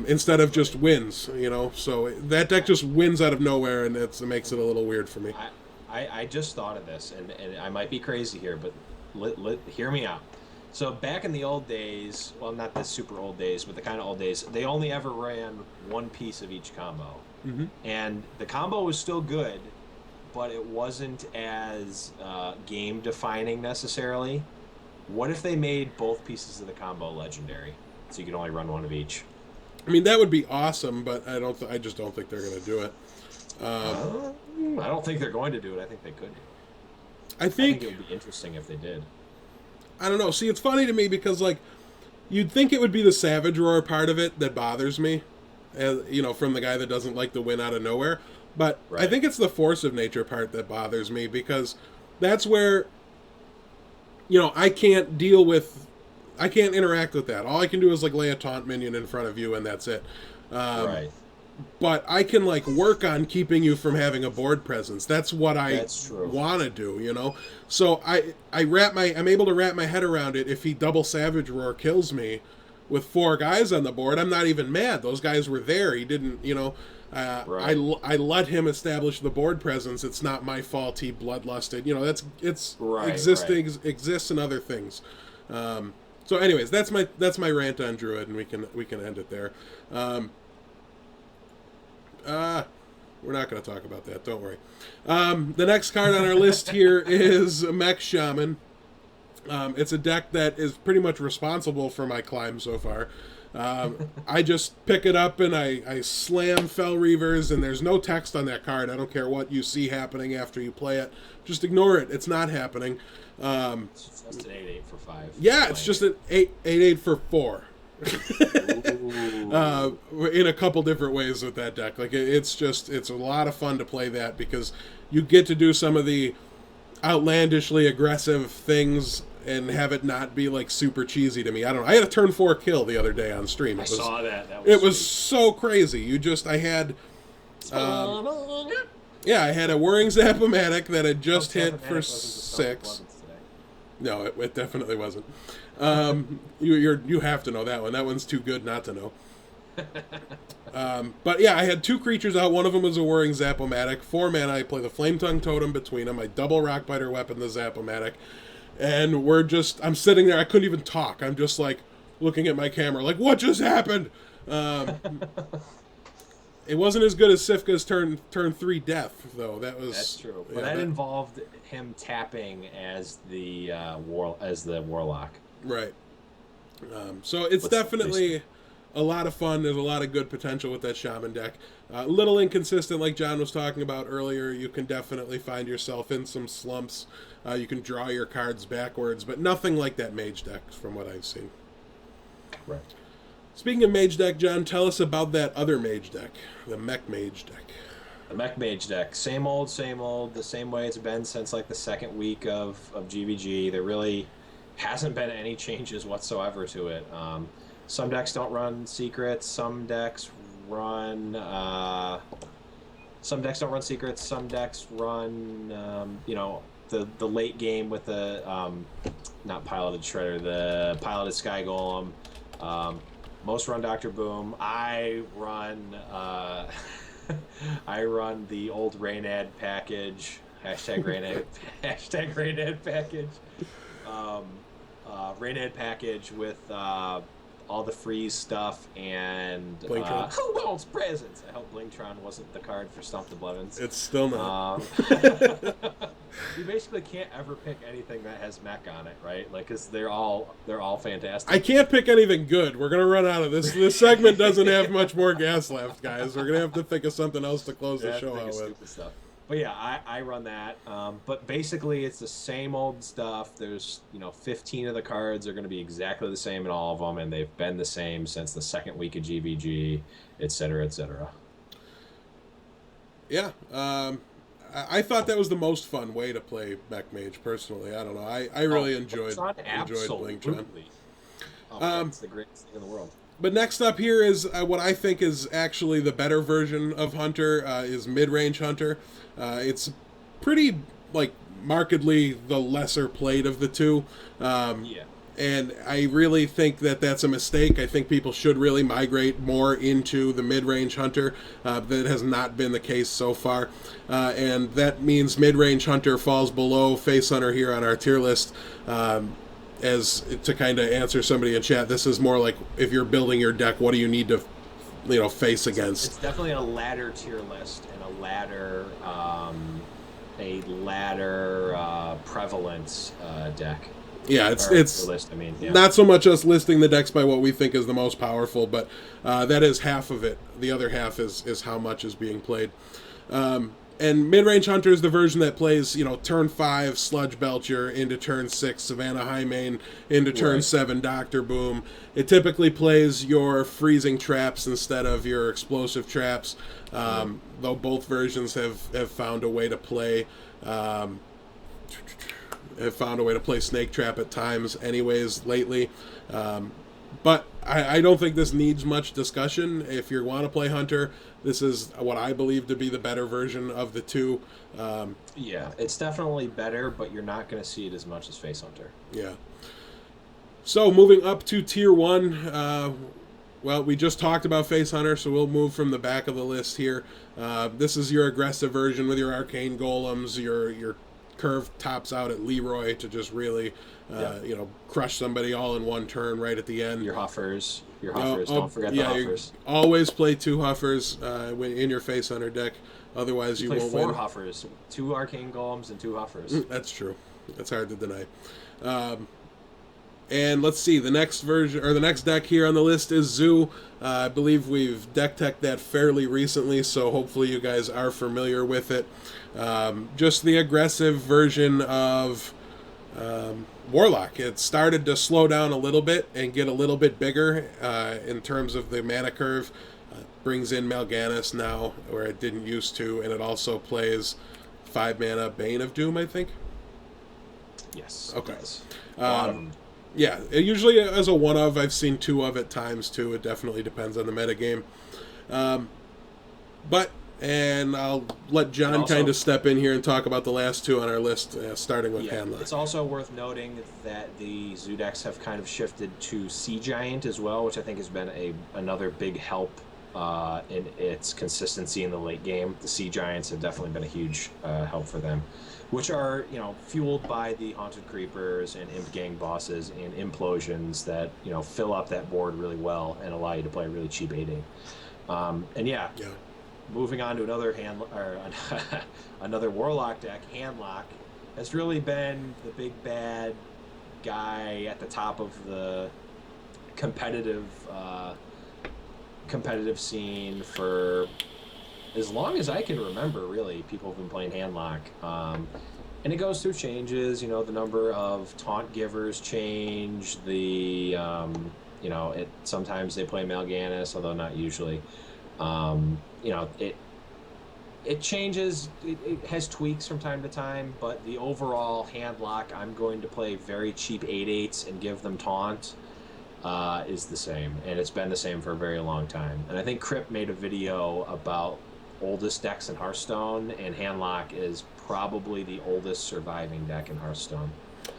instead of just wins? So that deck just wins out of nowhere, and it makes it a little weird for me. I just thought of this, and I might be crazy here, but hear me out. So back in the old days, well, not the super old days, but the kind of old days, they only ever ran one piece of each combo. Mm-hmm. And the combo was still good, but it wasn't as game defining necessarily. What if they made both pieces of the combo legendary, so you could only run one of each? I mean, that would be awesome, but I just don't think they're going to do it. I don't think they're going to do it. I think they could. I think it would be interesting if they did. I don't know. See, it's funny to me because like you'd think it would be the Savage Roar part of it that bothers me. From the guy that doesn't like the win out of nowhere. But right. I think it's the force of nature part that bothers me because that's where, I can't interact with that. All I can do is like lay a taunt minion in front of you and that's it. Right. But I can like work on keeping you from having a board presence. That's what I want to do, So I'm able to wrap my head around it. If he double Savage Roar kills me with 4 guys on the board, I'm not even mad. Those guys were there. He didn't, right. I let him establish the board presence. It's not my fault he bloodlusted. Exists in other things. So anyways, that's my rant on Druid, and we can end it there. We're not going to talk about that. Don't worry. The next card on our list here is Mech Shaman. It's a deck that is pretty much responsible for my climb so far. I just pick it up and I slam Fel Reavers, and there's no text on that card. I don't care what you see happening after you play it. Just ignore it. It's not happening. It's just an 8/8 for 5. Yeah, it's just an 8/8 for 4. In a couple different ways with that deck. Like it's a lot of fun to play that because you get to do some of the outlandishly aggressive things and have it not be like super cheesy to me. I don't know. I had a turn 4 kill the other day on stream. I saw that. It was so crazy. I had I had a Whirring Zap-O-Matic that had just hit for 6. No, it definitely wasn't. You have to know that one. That one's too good not to know. But yeah, I had 2 creatures out. One of them was a Whirring Zap-O-Matic. 4 mana. I play the Flame Tongue Totem between them. I double Rockbiter weapon the Zap-O-Matic. And I'm sitting there. I couldn't even talk. I'm just like looking at my camera like, what just happened? It wasn't as good as Sifka's turn 3 death, though. That's true. But that involved him tapping as the warlock. Right. So it's definitely a lot of fun. There's a lot of good potential with that Shaman deck. A little inconsistent, like John was talking about earlier. You can definitely find yourself in some slumps. You can draw your cards backwards, but nothing like that Mage deck from what I've seen. Right. Speaking of Mage deck, John, tell us about that other Mage deck, the Mech Mage deck. The Mech Mage deck, same old, the same way it's been since like the second week of GVG. There really hasn't been any changes whatsoever to it. Some decks don't run secrets. Some decks run. Some decks don't run secrets. Some decks run. The late game with the not piloted Shredder, the piloted Sky Golem. Most run Dr. Boom. I run. I run the old Raynad package. Hashtag Raynad. Hashtag Raynad package. Raynad package with all the freeze stuff and who wants presents? I hope Blingtron wasn't the card for Stump the Blevins. It's still not. You basically can't ever pick anything that has mech on it, right? Like, cause they're all fantastic. I can't pick anything good. We're gonna run out of this. This segment doesn't have much more gas left, guys. We're gonna have to think of something else to close the show out with. Stupid stuff. But yeah, I run that. But basically, it's the same old stuff. There's 15 of the cards are going to be exactly the same in all of them, and they've been the same since the second week of GVG, et cetera, et cetera. Yeah, I thought that was the most fun way to play Mech Mage. Personally, I don't know. I really enjoyed Blingtron. It's the greatest thing in the world. But next up here is what I think is actually the better version of Hunter, is Mid-Range Hunter. It's pretty, markedly the lesser played of the two. And I really think that that's a mistake. I think people should really migrate more into the Mid-Range Hunter. That has not been the case so far. And that means Mid-Range Hunter falls below Face Hunter here on our tier list. As to kind of answer somebody in chat, this is more like if you're building your deck, what do you need to, face against? It's definitely a ladder tier list and a ladder prevalence deck. Yeah, it's list, not so much us listing the decks by what we think is the most powerful, but that is half of it. The other half is how much is being played. And Mid-Range Hunter is the version that plays, turn 5 Sludge Belcher into turn 6 Savannah Highmane into turn 7 Dr. Boom. It typically plays your freezing traps instead of your explosive traps, though both versions have found a way to play Snake Trap at times anyways lately. But I don't think this needs much discussion. If you want to play Hunter, this is what I believe to be the better version of the two. Yeah, it's definitely better, but you're not going to see it as much as Face Hunter. Yeah. So moving up to Tier 1, well, we just talked about Face Hunter, so we'll move from the back of the list here. This is your aggressive version with your Arcane Golems, your curve tops out at Leroy to just really, crush somebody all in one turn right at the end. Your Huffers. Don't forget the Huffers. Always play 2 Huffers when in your Face Hunter deck. Otherwise, you won't win. 4 Huffers, 2 Arcane Golems, and 2 Huffers. That's true. That's hard to deny. And let's see, the next version or the next deck here on the list is Zoo. I believe we've deck teched that fairly recently, so hopefully you guys are familiar with it. Just the aggressive version of Warlock. It started to slow down a little bit and get a little bit bigger in terms of the mana curve. Brings in Mal'Ganis now, where it didn't used to, and it also plays 5 mana Bane of Doom, I think. Yes. Okay. A lot of them. Yeah, usually as a one of, I've seen 2 of at times too. It definitely depends on the metagame. And I'll let John kind of step in here and talk about the last 2 on our list, starting with Handlock. It's also worth noting that the Zoo decks have kind of shifted to Sea Giant as well, which I think has been another big help in its consistency in the late game. The Sea Giants have definitely been a huge help for them, which are fueled by the Haunted Creepers and Imp Gang bosses and Implosions that fill up that board really well and allow you to play really cheap 8-8. Moving on to another Warlock deck, Handlock has really been the big bad guy at the top of the competitive competitive scene for as long as I can remember, really. People have been playing Handlock. And it goes through changes. The number of taunt givers change. Sometimes they play Mal'Ganis, although not usually. It changes. It has tweaks from time to time, but the overall Handlock, I'm going to play very cheap 8/8s and give them taunt, is the same, and it's been the same for a very long time. And I think Crip made a video about oldest decks in Hearthstone, and Handlock is probably the oldest surviving deck in Hearthstone.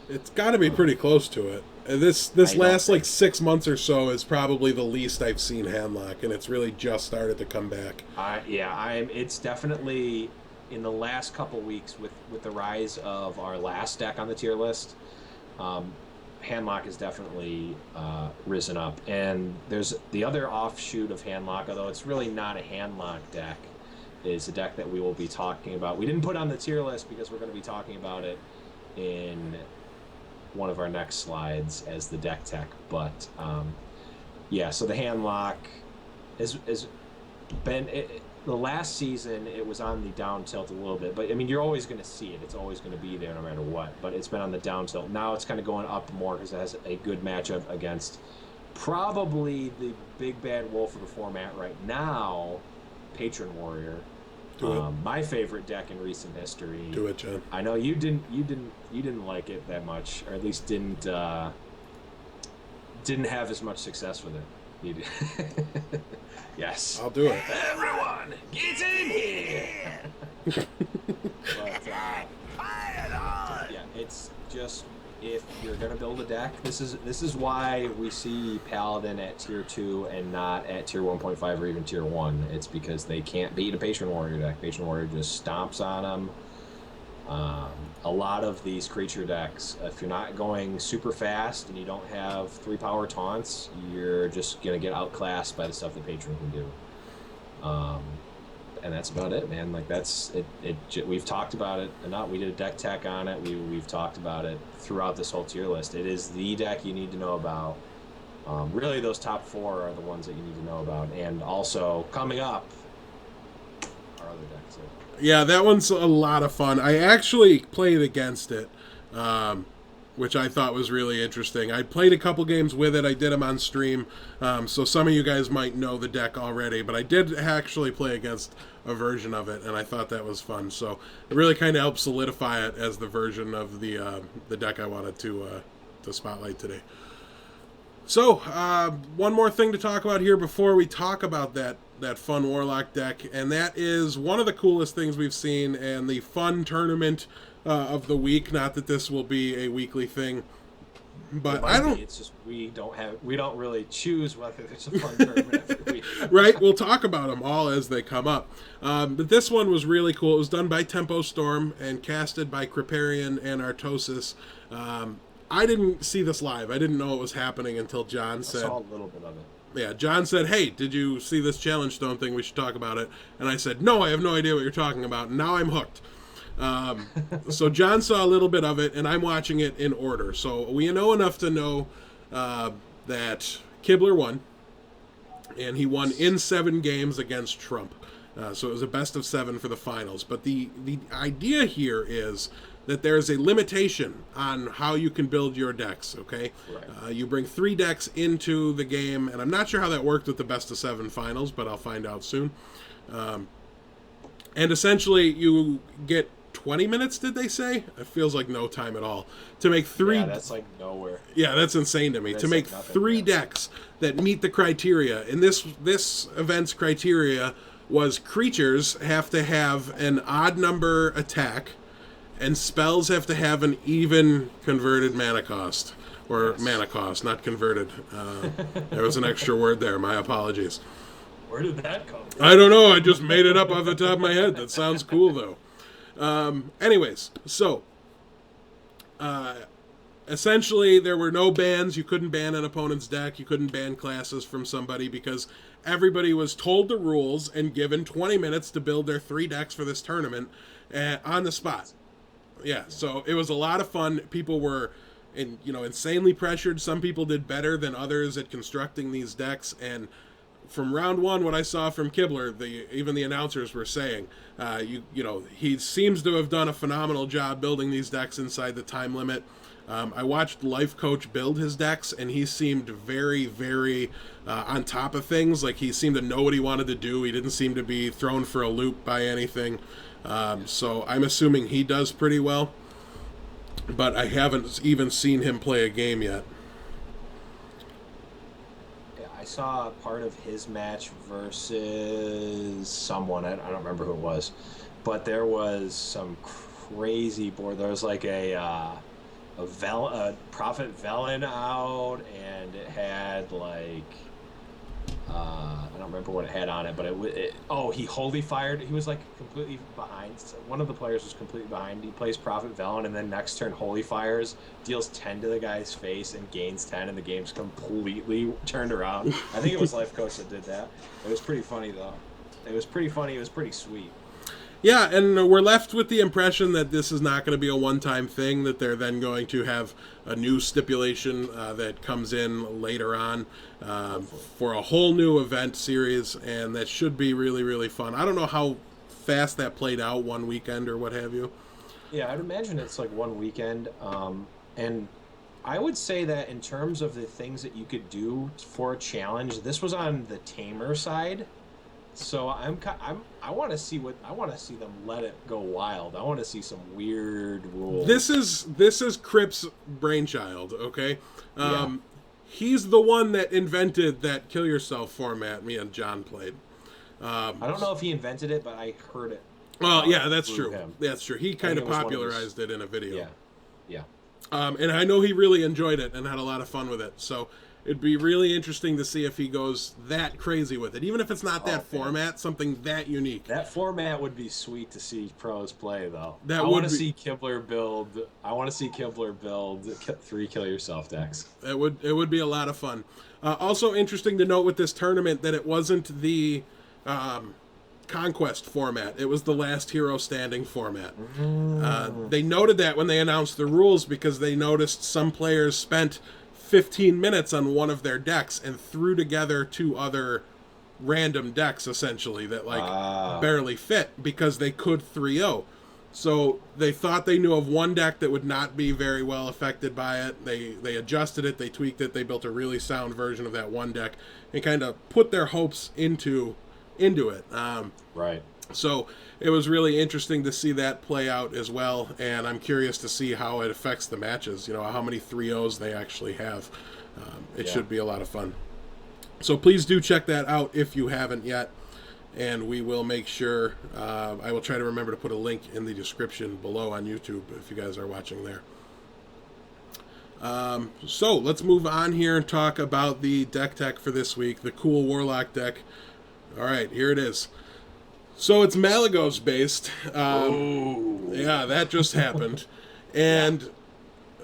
It's got to be pretty close to it. This last like 6 months or so is probably the least I've seen Handlock, and it's really just started to come back. It's definitely in the last couple weeks with the rise of our last deck on the tier list. Handlock has definitely risen up, and there's the other offshoot of Handlock, although it's really not a Handlock deck, is a deck that we will be talking about. We didn't put on the tier list because we're going to be talking about it in one of our next slides as the deck tech, but so the Handlock has been the last season. It was on the down tilt a little bit, but I mean, you're always going to see it. It's always going to be there no matter what, but it's been on the down tilt. Now it's kind of going up more because it has a good matchup against probably the big bad wolf of the format right now, Patron Warrior. My favorite deck in recent history. Do it, John. I know you didn't like it that much, or at least didn't have as much success with it. You did. Yes. I'll do it. Everyone, get in here. But it's just, if you're gonna build a deck, this is why we see Paladin at tier 2 and not at tier 1.5 or even tier 1. It's because they can't beat a Patron Warrior deck. Patron Warrior just stomps on them. A lot of these creature decks, if you're not going super fast and you don't have 3 power taunts, you're just gonna get outclassed by the stuff that Patron can do. And that's about it, man. Like, that's it. We've talked about it enough. We did a deck tech on it. We've talked about it throughout this whole tier list. It is the deck you need to know about. Really, those top 4 are the ones that you need to know about. And also, coming up are other decks. Yeah, that one's a lot of fun. I actually played against it, which I thought was really interesting. I played a couple games with it. I did them on stream, so some of you guys might know the deck already, but I did actually play against a version of it, and I thought that was fun. So it really kind of helped solidify it as the version of the deck I wanted to spotlight today. So, one more thing to talk about here before we talk about that fun Warlock deck, and that is one of the coolest things we've seen and the fun tournament of the week. Not that this will be a weekly thing, but It's just we don't really choose whether there's a fun tournament every week. Right, we'll talk about them all as they come up. But this one was really cool. It was done by Tempo Storm and casted by Kripparrian and Artosis. I didn't see this live. I didn't know it was happening until John said... I saw a little bit of it. Yeah, John said, hey, did you see this Challenge Stone thing? We should talk about it. And I said, no, I have no idea what you're talking about. And now I'm hooked. So John saw a little bit of it, and I'm watching it in order. So we know enough to know that Kibler won, and he won in 7 games against Trump. So it was a best of 7 for the finals. But the idea here is that there's a limitation on how you can build your decks, okay? Right. You bring 3 decks into the game, and I'm not sure how that worked with the best of 7 finals, but I'll find out soon. And essentially, you get 20 minutes, did they say? It feels like no time at all. To make 3... Yeah, that's like nowhere. Yeah, that's insane to me. That's to make like 3 decks that meet the criteria. And this event's criteria was creatures have to have an odd number attack, and spells have to have an even converted mana cost. Or yes. Mana cost, not converted. There was an extra word there. My apologies. Where did that come from? I don't know. I just made it up off the top of my head. That sounds cool, though. Anyways, so... essentially, there were no bans. You couldn't ban an opponent's deck. You couldn't ban classes from somebody because everybody was told the rules and given 20 minutes to build their 3 decks for this tournament on the spot. Yeah, so it was a lot of fun. People were, insanely pressured. Some people did better than others at constructing these decks, and from round one, what I saw from Kibler, even the announcers were saying, he seems to have done a phenomenal job building these decks inside the time limit. I watched Life Coach build his decks, and he seemed very, very on top of things. Like, he seemed to know what he wanted to do. He didn't seem to be thrown for a loop by anything. So I'm assuming he does pretty well. But I haven't even seen him play a game yet. Yeah, I saw part of his match versus someone. I don't remember who it was. But there was some crazy board. There was like a Prophet Velen out, and it had like I don't remember what it had on it, but he holy fired. He was like completely behind. One of the players was completely behind. He plays Prophet Velen, and then next turn holy fires, deals 10 to the guy's face and gains 10, and the game's completely turned around. I think it was Life Coach that did that. It was pretty funny though. It was pretty funny. It was pretty sweet. Yeah, and we're left with the impression that this is not going to be a one-time thing, that they're then going to have a new stipulation that comes in later on for a whole new event series, and that should be really, really fun. I don't know how fast that played out, one weekend or what have you. Yeah, I'd imagine it's like one weekend, and I would say that in terms of the things that you could do for a challenge, this was on the tamer side. So I want to see them let it go wild. I want to see some weird rules. This is Crip's brainchild, okay? He's the one that invented that Kill Yourself format me and John played. I don't know if he invented it, but I heard it. Oh, yeah, that's true. Him. That's true. He kind of popularized it in a video. Yeah. And I know he really enjoyed it and had a lot of fun with it. So it'd be really interesting to see if he goes that crazy with it. Even if it's not that format, something that unique. That format would be sweet to see pros play, though. I want to see Kibler build 3 Kill Yourself decks. It would be a lot of fun. Also interesting to note with this tournament that it wasn't the Conquest format. It was the Last Hero Standing format. They noted that when they announced the rules, because they noticed some players spent 15 minutes on one of their decks and threw together 2 other random decks, essentially, that barely fit, because they could 3-0. So they thought they knew of one deck that would not be very well affected by it. They adjusted it, they tweaked it, they built a really sound version of that one deck and kind of put their hopes into it. Right. So it was really interesting to see that play out as well, and I'm curious to see how it affects the matches, how many 3-0s they actually have. It should be a lot of fun. So please do check that out if you haven't yet, and we will make sure, I will try to remember to put a link in the description below on YouTube if you guys are watching there. So let's move on here and talk about the deck tech for this week, the cool Warlock deck. All right, here it is. So it's Malygos based. Yeah, that just happened. And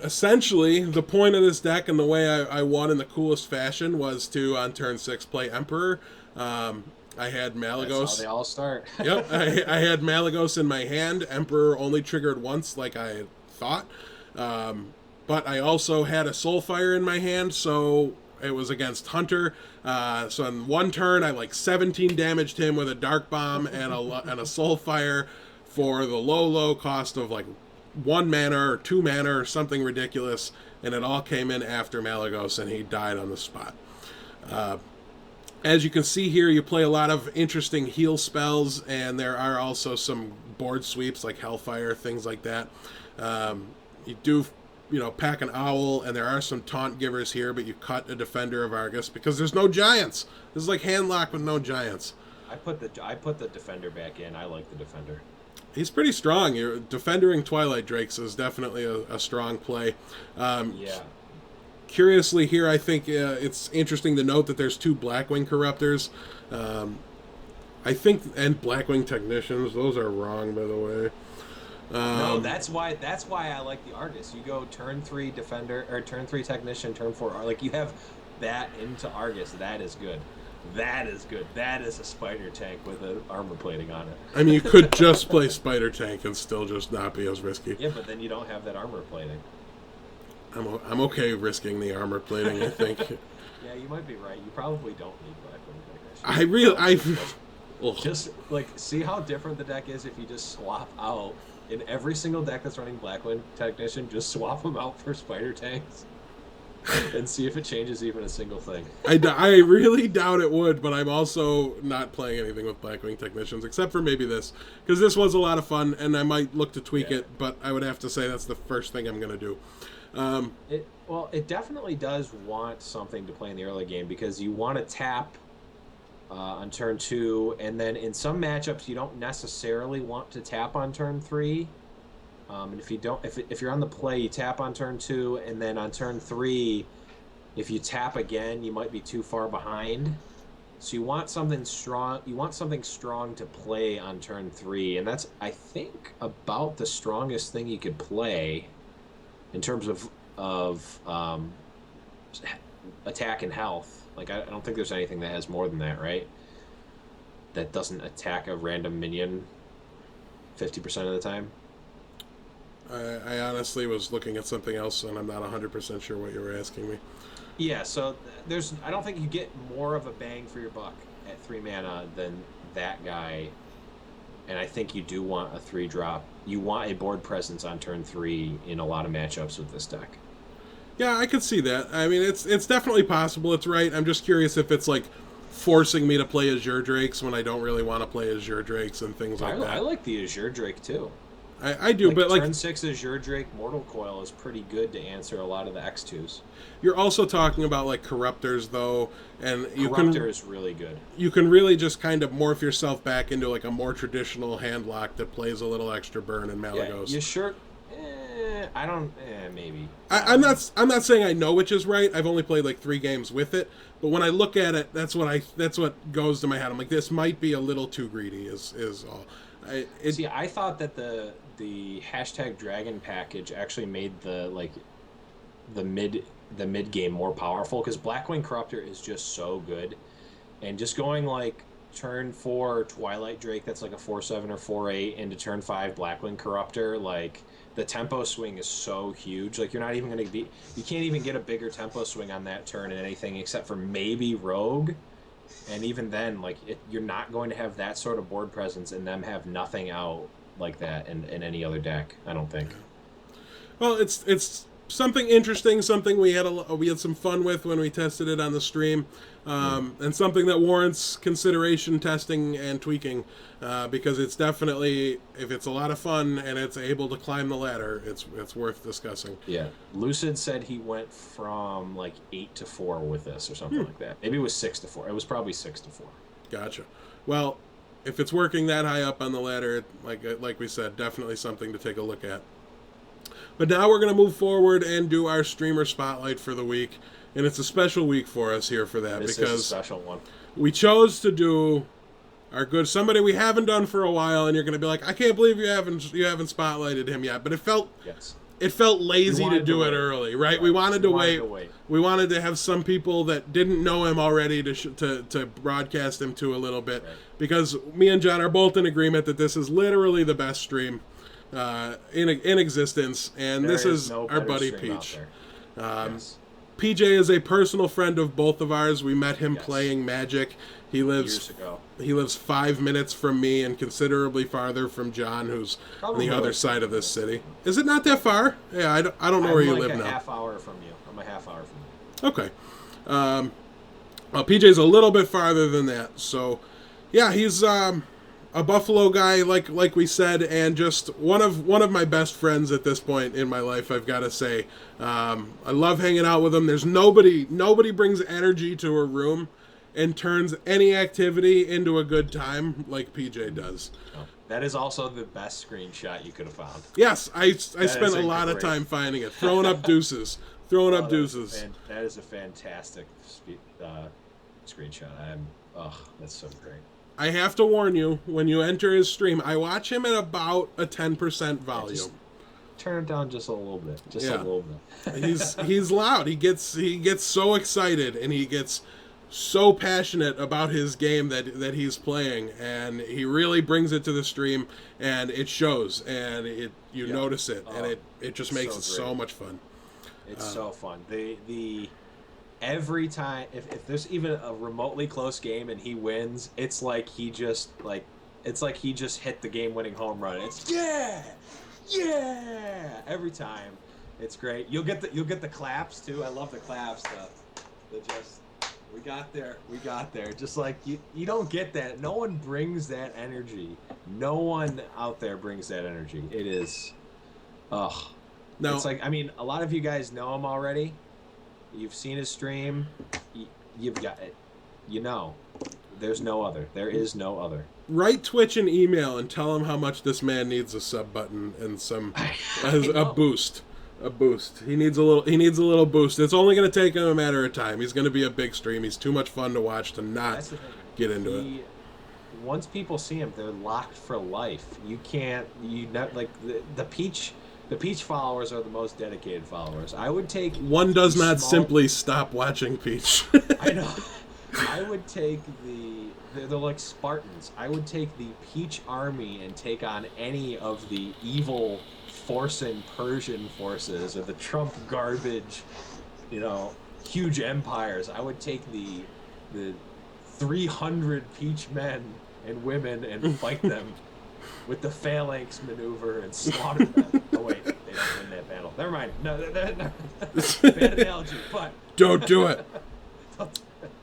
essentially, the point of this deck and the way I won in the coolest fashion was to, on turn 6, play Emperor. I had Malygos. That's how they all start. Yep, I had Malygos in my hand. Emperor only triggered once, like I had thought. But I also had a Soulfire in my hand, so it was against Hunter. So in one turn, I 17 damaged him with a Dark Bomb and a Soulfire for the low cost of 1 mana or 2 mana or something ridiculous, and it all came in after Malygos, and he died on the spot. As you can see here, you play a lot of interesting heal spells, and there are also some board sweeps like Hellfire, things like that. You do pack an Owl, and there are some taunt givers here, but you cut a Defender of Argus because there's no giants. This is like Handlock with no giants. I put the Defender back in. I like the Defender. He's pretty strong. You're defendering Twilight Drakes is definitely a strong play. Yeah. Curiously here, I think it's interesting to note that there's 2 Blackwing Corruptors. I think, and Blackwing Technicians. Those are wrong, by the way. No, that's why I like the Argus. You go turn 3 Defender, or turn 3 Technician, turn 4 you have that into Argus. That is good. That is good. That is a Spider Tank with an armor plating on it. I mean, you could just play Spider Tank and still just not be as risky. Yeah, but then you don't have that armor plating. I'm okay risking the armor plating. I think. Yeah, you might be right. You probably don't need Blackwing Technician. I really I. Just like see how different the deck is if you just swap out in every single deck that's running Blackwing Technician. Just swap them out for Spider Tanks. And see if it changes even a single thing. I really doubt it would, but I'm also not playing anything with Blackwing Technicians, except for maybe this. Because this was a lot of fun, and I might look to tweak it, but I would have to say that's the first thing I'm going to do. It definitely does want something to play in the early game, because you want to tap on turn 2, and then in some matchups you don't necessarily want to tap on turn 3. And if you're on the play, you tap on turn 2, and then on turn 3, if you tap again, you might be too far behind. So you want something strong. You want something strong to play on turn 3, and that's, I think, about the strongest thing you could play in terms of attack and health. Like I don't think there's anything that has more than that, right? That doesn't attack a random minion 50% of the time. I honestly was looking at something else, and I'm not 100% sure what you were asking me. Yeah, so I don't think you get more of a bang for your buck at 3 mana than that guy. And I think you do want a 3-drop. You want a board presence on turn 3 in a lot of matchups with this deck. Yeah, I could see that. I mean, it's definitely possible. It's right. I'm just curious if it's like forcing me to play Azure Drakes when I don't really want to play Azure Drakes and things like that. I like the Azure Drake too. I do, but like turn 6 Azure Drake Mortal Coil is pretty good to answer a lot of the X2s. You're also talking about like Corruptors though, and Corruptor is really good. You can really just kind of morph yourself back into like a more traditional hand lock that plays a little extra burn in Malygos. Yeah, you sure? I don't. Maybe. I'm not saying I know which is right. I've only played like 3 games with it, but when I look at it, that's what goes to my head. I'm like, this might be a little too greedy. Is all. I thought that the #Dragon package actually made the mid game more powerful, because Blackwing Corruptor is just so good, and just going like turn 4 Twilight Drake that's like a 4/7 or 4/8 into turn 5 Blackwing Corruptor, like the tempo swing is so huge. Like you can't even get a bigger tempo swing on that turn in anything except for maybe Rogue. And even then, like you're not going to have that sort of board presence and them have nothing out like that in any other deck, I don't think. Well, it's something interesting, something we had some fun with when we tested it on the stream, and something that warrants consideration, testing, and tweaking, because it's definitely, if it's a lot of fun and it's able to climb the ladder, it's worth discussing. Yeah, Lucid said he went from like 8 to 4 with this or something like that. Maybe it was 6 to 4. It was probably 6 to 4. Gotcha. Well, if it's working that high up on the ladder, like we said, definitely something to take a look at. But now we're going to move forward and do our streamer spotlight for the week, and it's a special week for us here for that. This because is a special one. We chose to do somebody we haven't done for a while, and you're going to be like, I can't believe you haven't spotlighted him yet. But it felt lazy to do it early, right? We wanted to wait. We wanted to have some people that didn't know him already to broadcast him to a little bit, right. Because me and John are both in agreement that this is literally the best stream in existence, and this is our buddy Peach. Yes. PJ is a personal friend of both of ours. We met him playing Magic. He lives 5 minutes from me and considerably farther from John, who's on the other side of this city. Is it not that far? Yeah, I don't know where you live now. I'm a half hour from you. Okay. Well, PJ's a little bit farther than that. So, yeah, he's a Buffalo guy, like we said, and just one of my best friends at this point in my life, I've got to say. I love hanging out with him. There's nobody brings energy to a room and turns any activity into a good time like PJ does. Oh, that is also the best screenshot you could have found. Yes, I spent a lot of time finding it, throwing up deuces. That is a fantastic screenshot. That's so great. I have to warn you, when you enter his stream, I watch him at about a 10% volume. Just turn it down just a little bit. A little bit. He's loud. He gets so excited, and he gets so passionate about his game that he's playing, and he really brings it to the stream, and it shows, and you notice it, and it just makes it so much fun. It's so fun. The every time if there's even a remotely close game and he wins, it's like he just hit the game-winning home run. It's yeah every time. It's great. You'll get the claps too. I love the claps. The just we got there. Just like you don't get that. No one brings that energy. No one out there brings that energy. It is, ugh. Now, It's like, I mean, a lot of you guys know him already. You've seen his stream. You've got it. You know, there's no other. There is no other. write Twitch an email and tell him how much this man needs a sub button and a boost. A boost. He needs a little boost. It's only going to take him a matter of time. He's going to be a big stream. He's too much fun to watch to not get into it. Once people see him, they're locked for life. The Peach followers are the most dedicated followers. I would take one does not simply stop watching Peach. I know. I would take they're like Spartans. I would take the Peach army and take on any of the evil forcing Persian forces or the Trump garbage, huge empires. I would take the 300 Peach men and women and fight them with the phalanx maneuver and slaughter them. Oh wait, they don't win that battle. Never mind. No, bad analogy, but don't do it.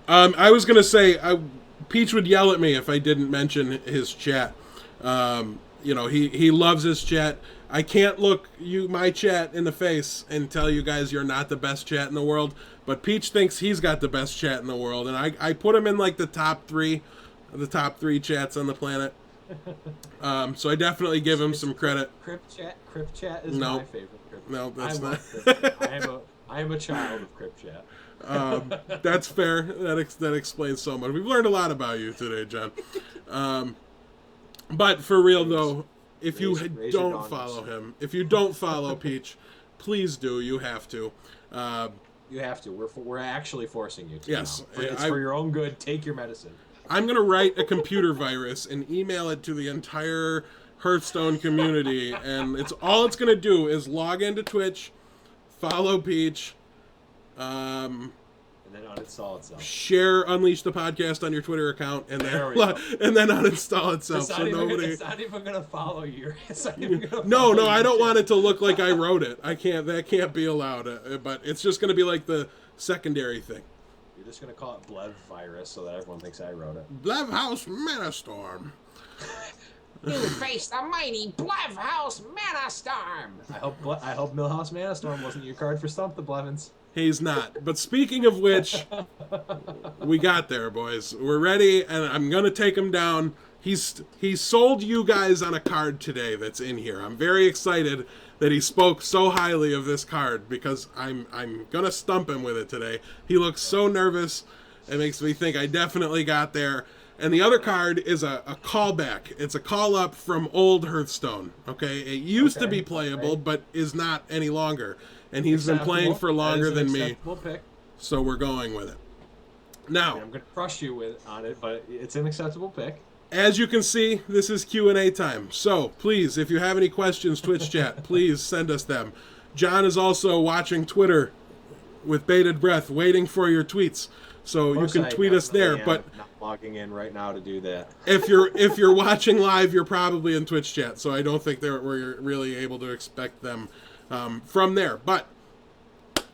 I was gonna say, Peach would yell at me if I didn't mention his chat. He loves his chat. I can't look my chat in the face and tell you guys you're not the best chat in the world, but Peach thinks he's got the best chat in the world, and I put him in like the top three chats on the planet. So I definitely give him some credit. Crip chat is my favorite. No, that's not. I am a child of Crip chat. That's fair. That explains so much. We've learned a lot about you today, John. But for real though, if you don't follow him, if you don't follow Peach, please do. You have to. You have to. We're actually forcing you to. Yes, it's for your own good. Take your medicine. I'm gonna write a computer virus and email it to the entire Hearthstone community, and it's gonna do is log into Twitch, follow Peach, and then uninstall itself. Share Unleash the podcast on your Twitter account, and then uninstall itself. It's not even gonna follow you. No, I don't want it to look like I wrote it. I can't. That can't be allowed. But it's just gonna be like the secondary thing. You're just gonna call it Blev virus so that everyone thinks I wrote it. Blev House Manastorm. You face the mighty Blev House Manastorm. I hope Millhouse Manastorm wasn't your card for Stump the Blevins. He's not. But speaking of which, we got there, boys. We're ready, and I'm gonna take him down. He sold you guys on a card today that's in here. I'm very excited that he spoke so highly of this card because I'm gonna stump him with it today. He looks so nervous. It makes me think I definitely got there. And the other card is a callback. It's a call up from old Hearthstone. Okay, it used to be playable, but is not any longer. And he's been playing for longer than me. Pick. So we're going with it. Now, I'm gonna crush you on it, but it's an acceptable pick. As you can see, this is Q&A time. So, please, if you have any questions, Twitch chat, please send us them. John is also watching Twitter with bated breath, waiting for your tweets. So you can tweet us there. But I'm not logging in right now to do that. if you're watching live, you're probably in Twitch chat. So I don't think we're really able to expect them from there. But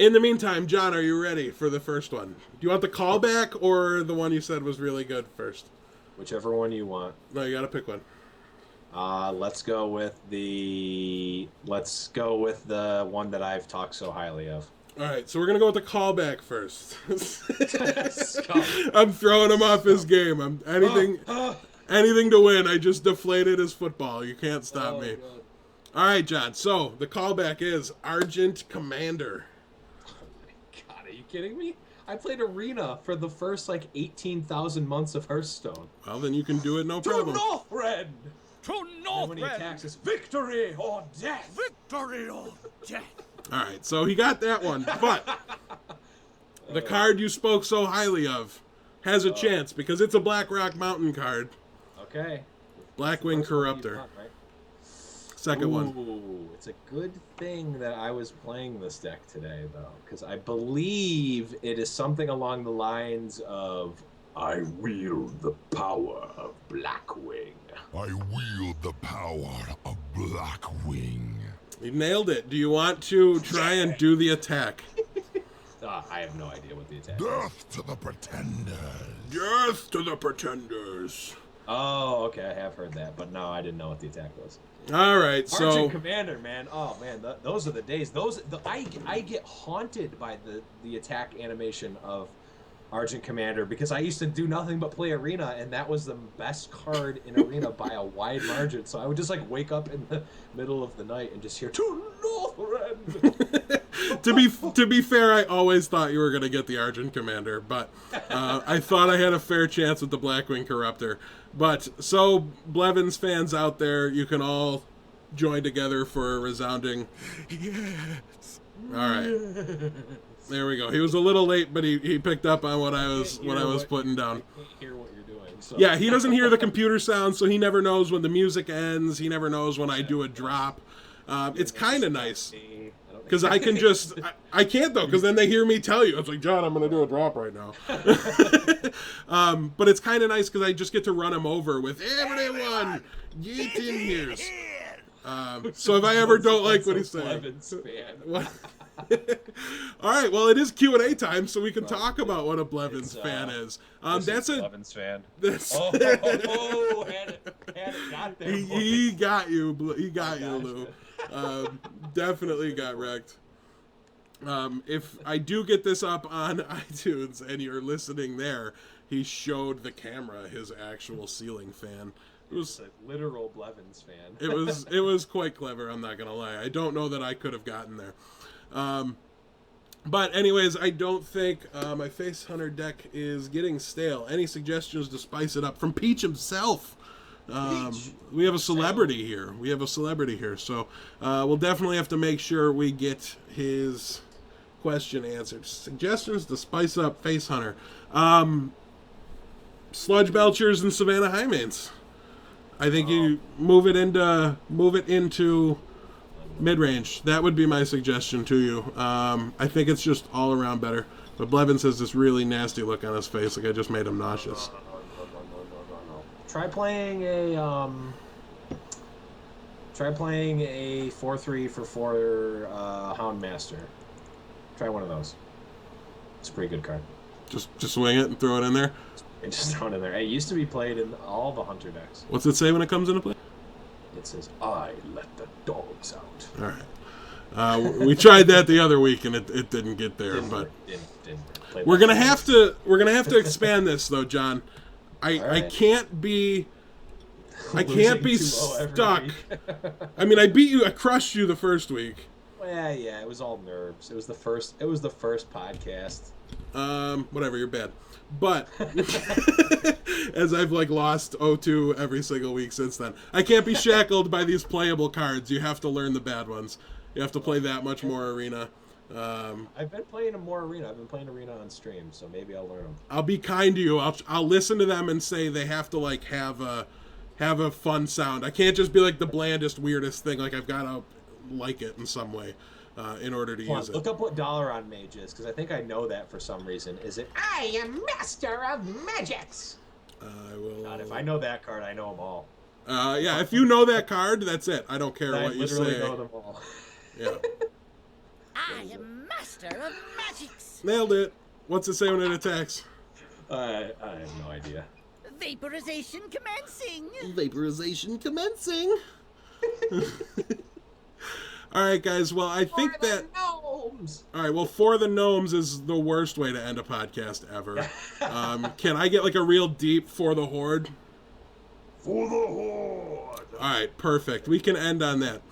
in the meantime, John, are you ready for the first one? Do you want the callback or the one you said was really good first? Whichever one you want. No, you got to pick one. Let's go with the one that I've talked so highly of. All right, so we're gonna go with the callback first. I'm throwing him off his game. Anything to win. I just deflated his football. You can't stop me. God. All right, John. So the callback is Argent Commander. Oh my God, are you kidding me? I played Arena for the first 18,000 months of Hearthstone. Well, then you can do it, no problem. To Northrend! To Northrend! And when he attacks us, victory or death! Victory or death! All right, so he got that one, but the card you spoke so highly of has a chance because it's a Black Rock Mountain card. Okay. Blackwing Corruptor. second one. Ooh, it's a good thing that I was playing this deck today, though, because I believe it is something along the lines of I wield the power of Blackwing. I wield the power of Blackwing. You nailed it. Do you want to try and do the attack? I have no idea what the attack is. Death to the pretenders. Death to the pretenders. Oh, okay, I have heard that, but no, I didn't know what the attack was. All right, so Argent Commander, man. Oh man, those are the days. I get haunted by the attack animation of Argent Commander because I used to do nothing but play Arena, and that was the best card in Arena by a wide margin. So I would just like wake up in the middle of the night and just hear to Northrend. to be fair, I always thought you were going to get the Argent Commander, but I thought I had a fair chance with the Blackwing Corruptor. But so, Blevins fans out there, you can all join together for a resounding Yes. all right. There we go. He was a little late, but he picked up on what I was putting down. I can't hear what you're doing. So. Yeah, he doesn't hear the computer sound, so he never knows when the music ends. He never knows when I do a drop. It's kind of nice. Because I can just... I can't, though, because then they hear me tell you. It's like, John, I'm going to do a drop right now. But it's kind of nice because I just get to run him over with everyone. Get in here. So if I ever don't like what he's saying... What? All right, well, it is Q&A time, so we can talk about what a Blevins fan is. That's a Blevins fan. That's had it got there. he got you. He got you, gosh. Lou. Definitely got wrecked. If I do get this up on iTunes and you're listening there, he showed the camera his actual ceiling fan. It was a literal Blevins fan. it was quite clever, I'm not gonna lie. I don't know that I could have gotten there. But anyways, I don't think my Face Hunter deck is getting stale. Any suggestions to spice it up from Peach himself? Peach. We have a celebrity here. So we'll definitely have to make sure we get his question answered. Suggestions to spice up Face Hunter. Sludge Belchers and Savannah Highmanes. I think you move it into mid-range. That would be my suggestion to you. I think it's just all around better. But Blevins has this really nasty look on his face, like I just made him nauseous. No. Try playing a 4/3 for 4 Houndmaster. Try one of those. It's a pretty good card. Just swing it and throw it in there. And just throw it in there. It used to be played in all the Hunter decks. What's it say when it comes into play? It says, "I let the dogs out." All right. We tried that the other week and it didn't get there, Didn't but work. Didn't work. we're gonna have to expand this though, John. I right. can't be Losing 2-0 every stuck. week. I mean, I crushed you the first week. Well, yeah, it was all nerves. It was the first podcast. Whatever, you're bad. But as I've lost 0-2 every single week since then, I can't be shackled by these playable cards. You have to learn the bad ones. You have to play that much more Arena. I've been playing more Arena. I've been playing Arena on stream, so maybe I'll learn them. I'll be kind to you. I'll listen to them and say they have to have a fun sound. I can't just be the blandest, weirdest thing. I've got to like it in some way. In order to use it. Look up what Dollar on Mage is, because I think I know that for some reason. Is it I am Master of Magics? I will. God, if I know that card, I know them all. Yeah, if you know that card, that's it. I don't care I what you literally say. know them all. Yeah. I am Master of Magics. Nailed it. What's it say when it attacks? I have no idea. Vaporization commencing. Vaporization commencing. All right, guys. Well, I think that. Gnomes. All right. Well, For the Gnomes is the worst way to end a podcast ever. Can I get a real deep For the Horde? For the Horde. All right. Perfect. We can end on that.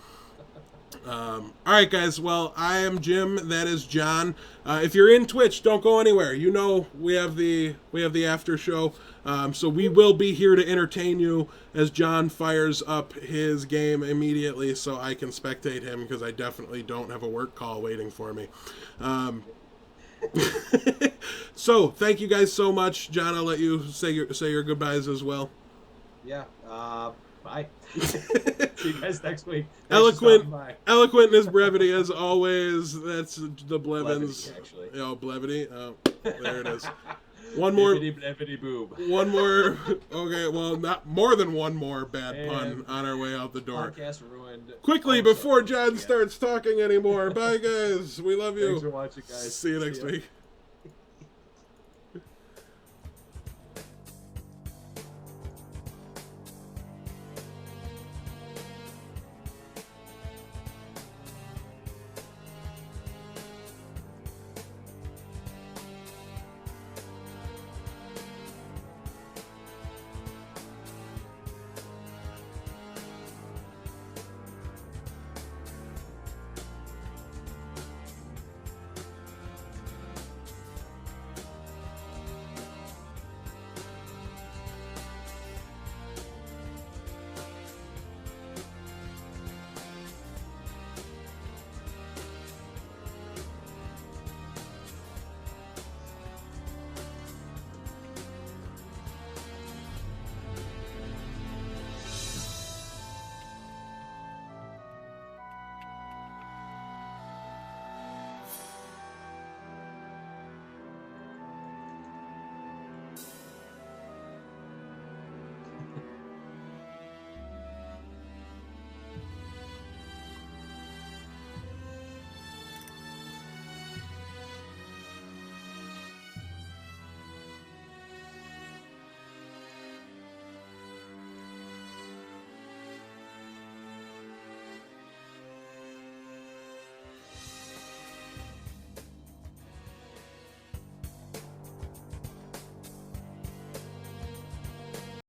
All right, guys. Well, I am Jim. That is John. If you're in Twitch, don't go anywhere. You know we have the after show. So we will be here to entertain you as John fires up his game immediately, so I can spectate him because I definitely don't have a work call waiting for me. So thank you guys so much, John. I'll let you say your goodbyes as well. Yeah. Bye. See you guys next week. Thanks for Eloquent, stopping by. eloquent in his brevity as always. That's the Blevins. Levity, actually. Oh, brevity. Oh, there it is. One more. Bibbidi boob. One more. Okay, well, not more than one more bad And pun on our way out the door. Podcast ruined. Quickly, Also, before John yeah. starts talking anymore. Bye, guys. We love you. Thanks for watching, guys. See you next ya. week.